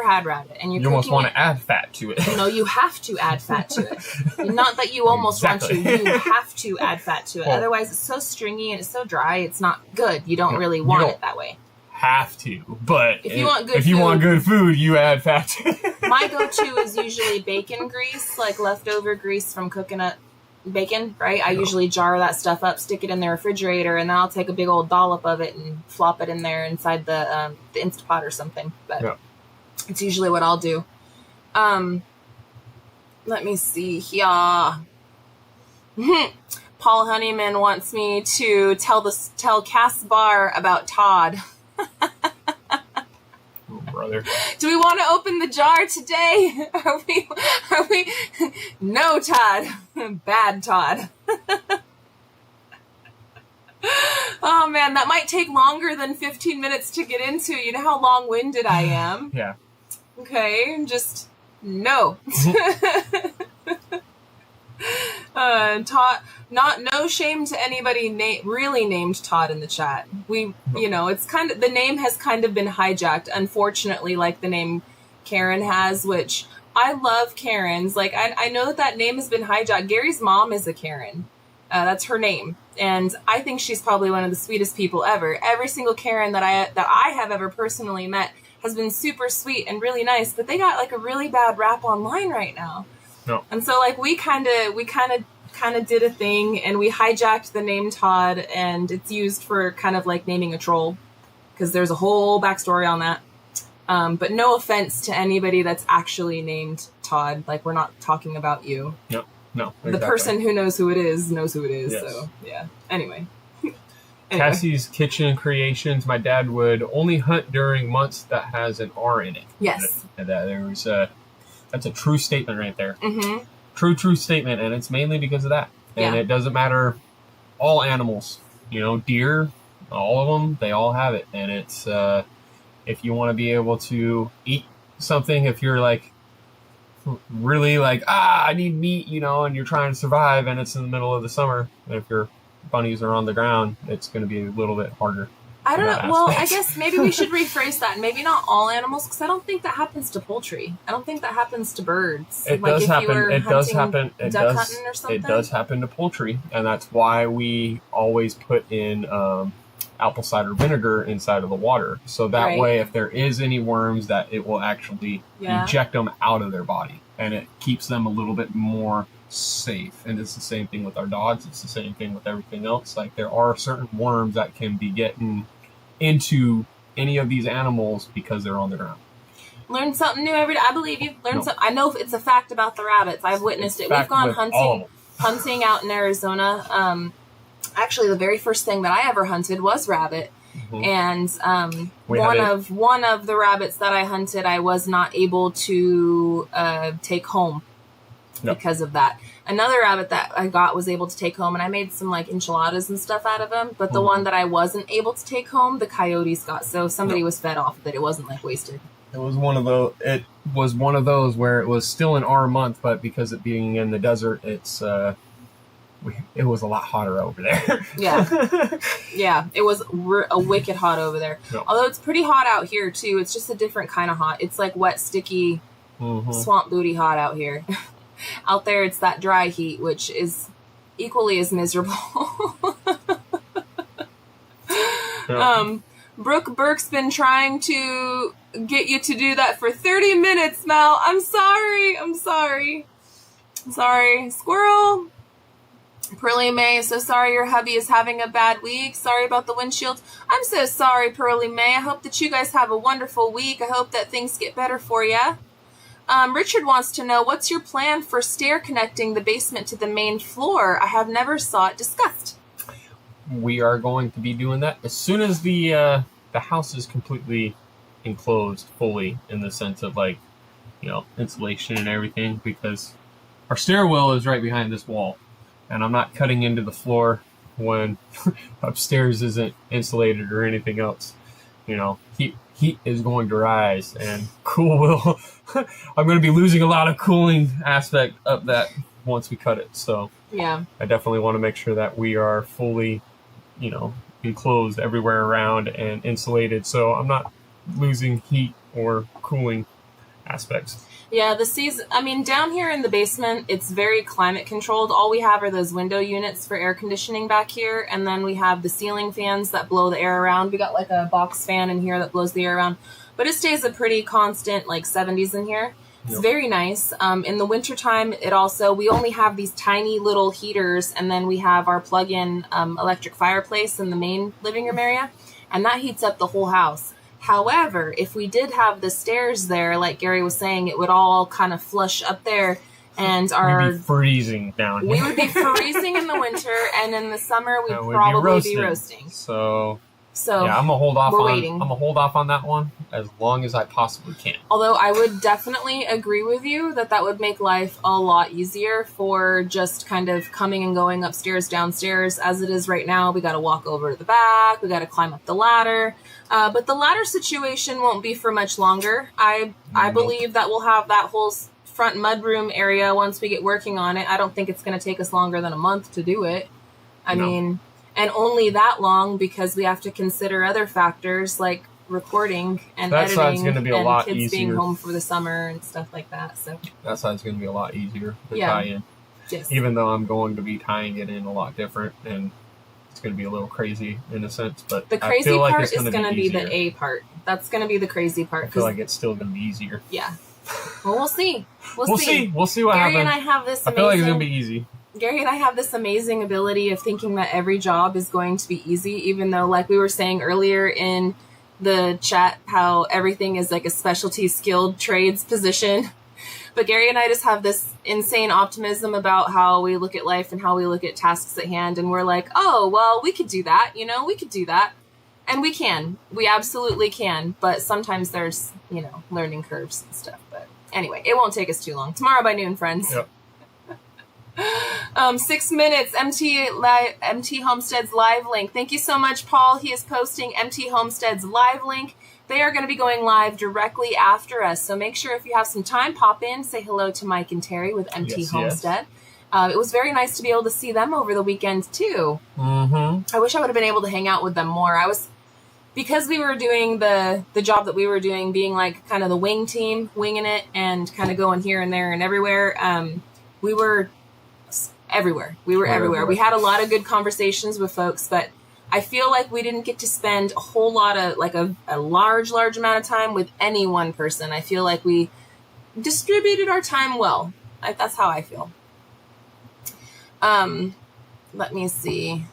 had rabbit and you're You almost cooking want it, to add fat to it. no, you have to add fat to it. Not that you almost Exactly. want to. You have to add fat to it. Well, Otherwise, it's so stringy and it's so dry. It's not good. You don't really want it that way. Have to, but If you want good if you food- want good food, you add fat to it. My go-to is usually bacon grease, like leftover grease from cooking up bacon, right? I usually jar that stuff up, stick it in the refrigerator, and then I'll take a big old dollop of it and flop it in there inside the Instapot or something. But it's usually what I'll do. Let me see here. Paul Honeyman wants me to tell Cass Barr about Todd. Oh, brother. Do we want to open the jar today? Are we? No, Todd. Bad Todd. Oh, man, that might take longer than 15 minutes to get into. You know how long-winded I am? Yeah. Okay, just no. Todd, no shame to anybody really named Todd in the chat. It's kind of, the name has kind of been hijacked, unfortunately, like the name Karen has, which I love Karens. Like, I know that name has been hijacked. Gary's mom is a Karen. That's her name. And I think she's probably one of the sweetest people ever. Every single Karen that I have ever personally met has been super sweet and really nice, but they got like a really bad rap online right now. No. And so like we kind of did a thing, and we hijacked the name Todd, and it's used for kind of like naming a troll, because there's a whole backstory on that. But no offense to anybody that's actually named Todd. Like, we're not talking about you. No, exactly. The person who knows who it is knows who it is. Yes. So yeah. Anyway. Cassie's Kitchen Creations. My dad would only hunt during months that has an R in it. Yes. And that's a true statement right there. Mm-hmm. True statement, and it's mainly because of that. And Yeah. it doesn't matter. All animals, deer, all of them, they all have it. And it's if you want to be able to eat something, if you're like really like I need meat, and you're trying to survive, and it's in the middle of the summer, and if your bunnies are on the ground, it's going to be a little bit harder. I don't that know. Well, I aspect. guess maybe we should rephrase that. Maybe not all animals, because I don't think that happens to poultry. I don't think that happens to birds. It like does if happen. You were It does hunting happen. duck hunting or something. It does happen to poultry, and that's why we always put in apple cider vinegar inside of the water, so that Right. way, if there is any worms, that it will actually eject them out of their body, and it keeps them a little bit more safe. And it's the same thing with our dogs. It's the same thing with everything else. Like, there are certain worms that can be getting into any of these animals because they're on the ground. Learn something new every day. I believe you. Something. I know it's a fact about the rabbits. I've witnessed it. We've gone hunting. hunting out in Arizona, actually the very first thing that I ever hunted was rabbit. And one of the rabbits that I hunted, I was not able to take home because of that. Another rabbit that I got was able to take home, and I made some like enchiladas and stuff out of them. But the one that I wasn't able to take home, the coyotes got. So somebody was fed off of it. It wasn't like wasted. It was one of those where it was still an R month, but because it being in the desert, it was a lot hotter over there. Yeah, it was a wicked hot over there. Yep. Although it's pretty hot out here too. It's just a different kind of hot. It's like wet, sticky, swamp booty hot out here. Out there, it's that dry heat, which is equally as miserable. Brooke Burke's been trying to get you to do that for 30 minutes, Mel. I'm sorry. Squirrel. Pearly May, so sorry your hubby is having a bad week. Sorry about the windshield. I'm so sorry, Pearly May. I hope that you guys have a wonderful week. I hope that things get better for you. Richard wants to know, what's your plan for stair connecting the basement to the main floor? I have never saw it discussed. We are going to be doing that as soon as the house is completely enclosed fully, in the sense of like, insulation and everything, because our stairwell is right behind this wall, and I'm not cutting into the floor when upstairs isn't insulated or anything else. Heat is going to rise, and I'm going to be losing a lot of cooling aspect of that once we cut it. So yeah, I definitely want to make sure that we are fully, enclosed everywhere around and insulated, so I'm not losing heat or cooling aspects. Yeah, down here in the basement, it's very climate controlled. All we have are those window units for air conditioning back here, and then we have the ceiling fans that blow the air around. We got like a box fan in here that blows the air around, but it stays a pretty constant, like 70s in here. It's very nice. In the wintertime, we only have these tiny little heaters, and then we have our plug-in electric fireplace in the main living room area, and that heats up the whole house. However, if we did have the stairs there, like Gary was saying, it would all kind of flush up there, and we'd be freezing down here. We would be freezing in the winter, and in the summer we'd probably be roasting. So yeah, I'm gonna hold off. I'm gonna hold off on that one as long as I possibly can. Although I would definitely agree with you that would make life a lot easier for just kind of coming and going upstairs, downstairs. As it is right now, we got to walk over to the back. We got to climb up the ladder. But the ladder situation won't be for much longer. I believe that we'll have that whole front mudroom area once we get working on it. I don't think it's going to take us longer than a month to do it. I mean, and only that long because we have to consider other factors like recording and editing and kids being home for the summer and stuff like that. So that side's going to be a lot easier to tie in. Yes. Even though I'm going to be tying it in a lot different, and it's going to be a little crazy in a sense, but the crazy part is going to be the A part. That's going to be the crazy part. I feel like it's still going to be easier. Yeah. Well, we'll see. We'll see what happens. Gary and I have this I feel like it's going to be easy. Gary and I have this amazing ability of thinking that every job is going to be easy, even though, like we were saying earlier in the chat, how everything is like a specialty skilled trades position. But Gary and I just have this insane optimism about how we look at life and how we look at tasks at hand. And we're like, oh, well, we could do that. We could do that. And we can. We absolutely can. But sometimes there's, learning curves and stuff. But anyway, it won't take us too long. Tomorrow by noon, friends. Yep. 6 minutes, MT Homestead's live link. Thank you so much, Paul. He is posting MT Homestead's live link. They are going to be going live directly after us. So make sure if you have some time, pop in, say hello to Mike and Terry with MT Homestead. Yes. It was very nice to be able to see them over the weekend too. Mm-hmm. I wish I would have been able to hang out with them more. Because we were doing the job that we were doing, being like kind of the wing team, winging it and kind of going here and there and everywhere. We were everywhere. We had a lot of good conversations with folks, but I feel like we didn't get to spend a whole lot of, like a large amount of time with any one person. I feel like we distributed our time well. That's how I feel. Let me see.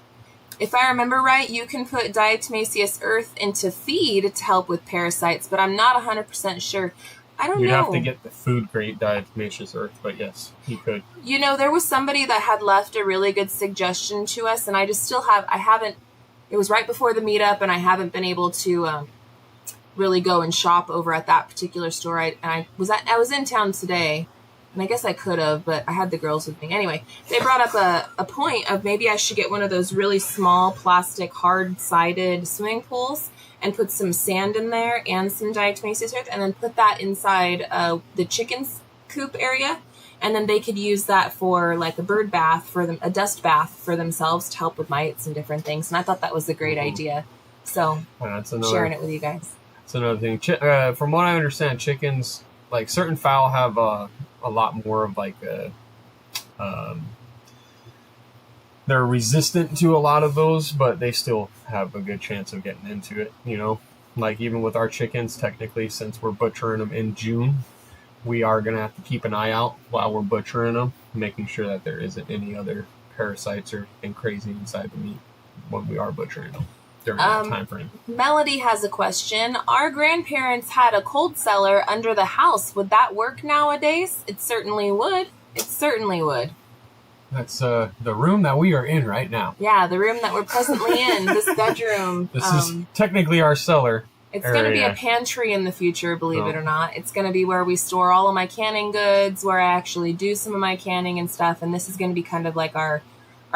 If I remember right, you can put diatomaceous earth into feed to help with parasites, but I'm not 100% sure. I don't You'd know. have to get the food grade diatomaceous earth, but yes, you could. You know, there was somebody that had left a really good suggestion to us, and I just still haven't, it was right before the meetup, and I haven't been able to really go and shop over at that particular store. I was in town today, and I guess I could have, but I had the girls with me. Anyway, they brought up a point of maybe I should get one of those really small plastic hard-sided swimming pools and put some sand in there and some diatomaceous earth, and then put that inside the chicken's coop area, and then they could use that for like a bird bath for them, a dust bath for themselves to help with mites and different things. And I thought that was a great idea, so sharing it with you guys. That's another thing. From what I understand, chickens, like certain fowl, have a lot more of like they're resistant to a lot of those, but they still have a good chance of getting into it, you know? Like even with our chickens, technically, since we're butchering them in June, we are going to have to keep an eye out while we're butchering them, making sure that there isn't any other parasites or anything crazy inside the meat when we are butchering them during that time frame. Melody has a question. Our grandparents had a cold cellar under the house. Would that work nowadays? It certainly would. It certainly would. That's the room that we are in right now. Yeah, the room that we're presently in, this bedroom. This is technically our cellar. It's going to be a pantry in the future, believe it or not. It's going to be where we store all of my canning goods, where I actually do some of my canning and stuff. And this is going to be kind of like our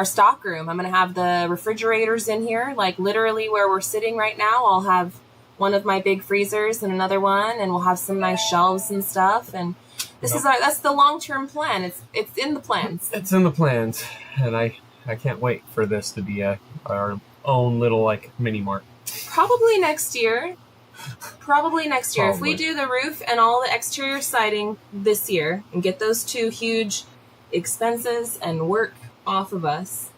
stock room. I'm going to have the refrigerators in here, like literally where we're sitting right now. I'll have one of my big freezers and another one, and we'll have some nice shelves and stuff. And that's the long-term plan. It's in the plans. It's in the plans, and I can't wait for this to be our own little like mini mart. Probably next year. If we do the roof and all the exterior siding this year and get those two huge expenses and work off of us,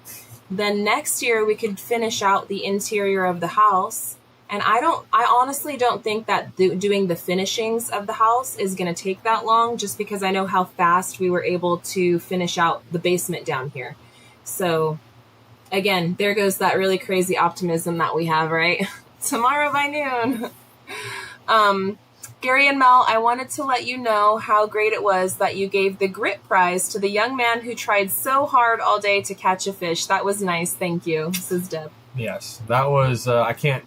then next year we could finish out the interior of the house. And I honestly don't think that doing the finishings of the house is going to take that long, just because I know how fast we were able to finish out the basement down here. So again, there goes that really crazy optimism that we have, right? Tomorrow by noon. Gary and Mel, I wanted to let you know how great it was that you gave the grit prize to the young man who tried so hard all day to catch a fish. That was nice. Thank you. This is Deb. Yes, that was, I can't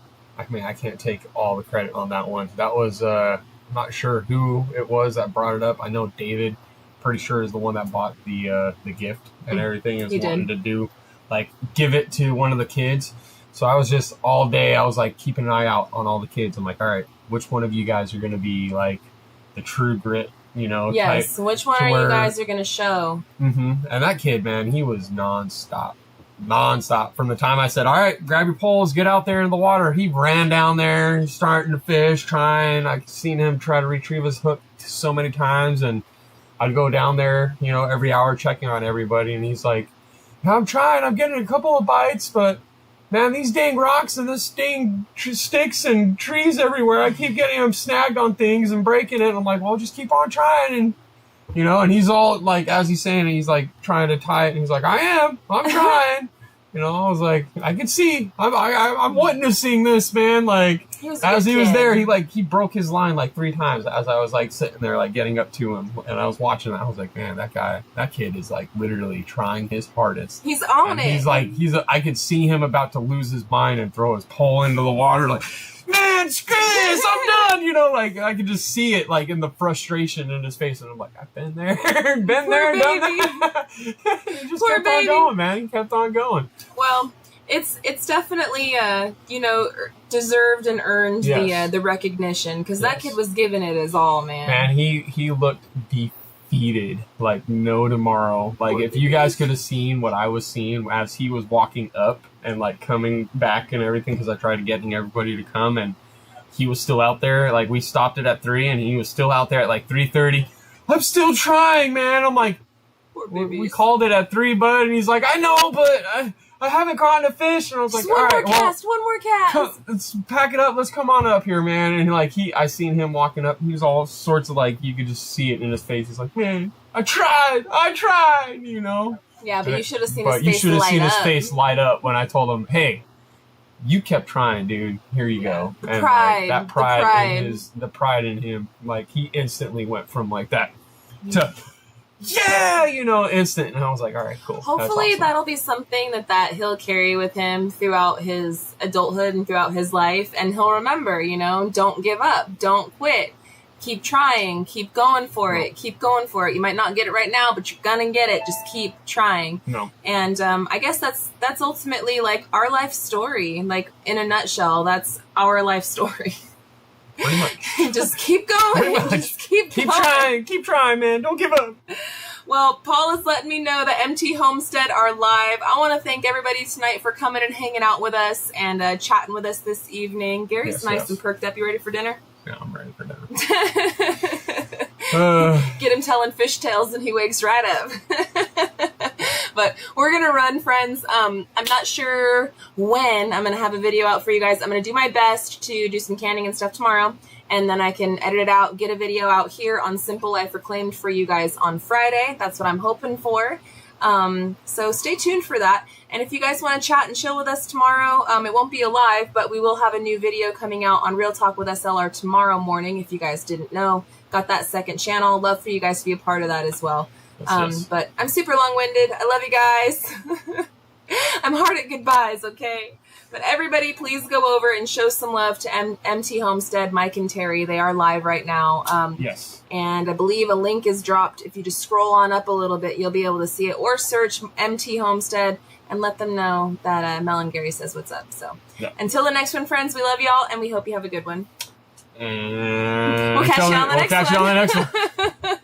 take all the credit on that one. That was, I'm not sure who it was that brought it up. I know David, pretty sure, is the one that bought the gift and everything. Is wanting to do, like, give it to one of the kids. So I was just, all day, I was, like, keeping an eye out on all the kids. I'm like, all right, which one of you guys are going to be, like, the true grit, you know? Yes, which one are you guys are going to show? Mm-hmm. And that kid, man, he was nonstop. From the time I said, all right, grab your poles, get out there in the water, he ran down there. He's starting to fish, I've seen him try to retrieve his hook so many times, and I'd go down there, you know, every hour checking on everybody, and he's like, I'm trying, I'm getting a couple of bites, but man, these dang rocks and this dang sticks and trees everywhere, I keep getting them snagged on things and breaking it. I'm like, well, just keep on trying. And you know, and he's all like, as he's saying it, he's like trying to tie it, and he's like, I'm trying. You know, I was like, I can see, I'm witnessing this, man. Like, he was there, he broke his line like 3 times as I was like sitting there, like getting up to him, and I was watching it. I was like, man, that kid is like literally trying his hardest. He's on it. I could see him about to lose his mind and throw his pole into the water, like, man, screw this, I'm done. You know, like I could just see it, like in the frustration in his face, and I'm like, I've been there, done that. He just kept on going, man. He kept on going. Well, it's definitely you know, deserved and earned the recognition, because that kid was giving it his all, man. Man, he looked defeated like no tomorrow. Like, if you guys could have seen what I was seeing as he was walking up and like coming back and everything, because I tried getting everybody to come, and he was still out there. Like, we stopped it at 3, and he was still out there at like 3:30. I'm still trying, man. I'm like, we called it at 3, bud, and he's like, I know, but I haven't caught a fish. And I was like, all right, one more cast. Let's pack it up. Let's come on up here, man. And like, I seen him walking up. He was all sorts of like, you could just see it in his face. He's like, man, I tried, you know? Yeah, but you should have seen his face light up. His face light up when I told him, hey, you kept trying, dude. Here you go. And pride, that the pride, pride. the pride in him, like he instantly went from like that to instant. And I was like, all right, cool. Hopefully That's awesome. that'll be something that he'll carry with him throughout his adulthood and throughout his life. And he'll remember, don't give up. Don't quit. Keep trying. Keep going for it. Keep going for it. You might not get it right now, but you're gonna get it. Just keep trying. No. And I guess that's ultimately like our life story. Like in a nutshell, that's our life story. Pretty much. Just keep going. Just keep trying. Keep trying, man. Don't give up. Well, Paul is letting me know that MT Homestead are live. I want to thank everybody tonight for coming and hanging out with us and chatting with us this evening. Gary's nice and perked up. You ready for dinner? Yeah, I'm ready for dinner. Get him telling fish tales and he wakes right up. But we're going to run, friends. I'm not sure when I'm going to have a video out for you guys. I'm going to do my best to do some canning and stuff tomorrow. And then I can edit it out, get a video out here on Simple Life Reclaimed for you guys on Friday. That's what I'm hoping for. So stay tuned for that. And if you guys want to chat and chill with us tomorrow, it won't be a live, but we will have a new video coming out on Real Talk with SLR tomorrow morning. If you guys didn't know, got that second channel. Love for you guys to be a part of that as well. Yes. But I'm super long-winded. I love you guys. I'm hard at goodbyes, okay? But everybody, please go over and show some love to MT Homestead, Mike and Terry. They are live right now. Yes. And I believe a link is dropped. If you just scroll on up a little bit, you'll be able to see it. Or search MT Homestead and let them know that Mel and Gary says what's up. So until the next one, friends, we love y'all, and we hope you have a good one. And we'll catch you on the next one.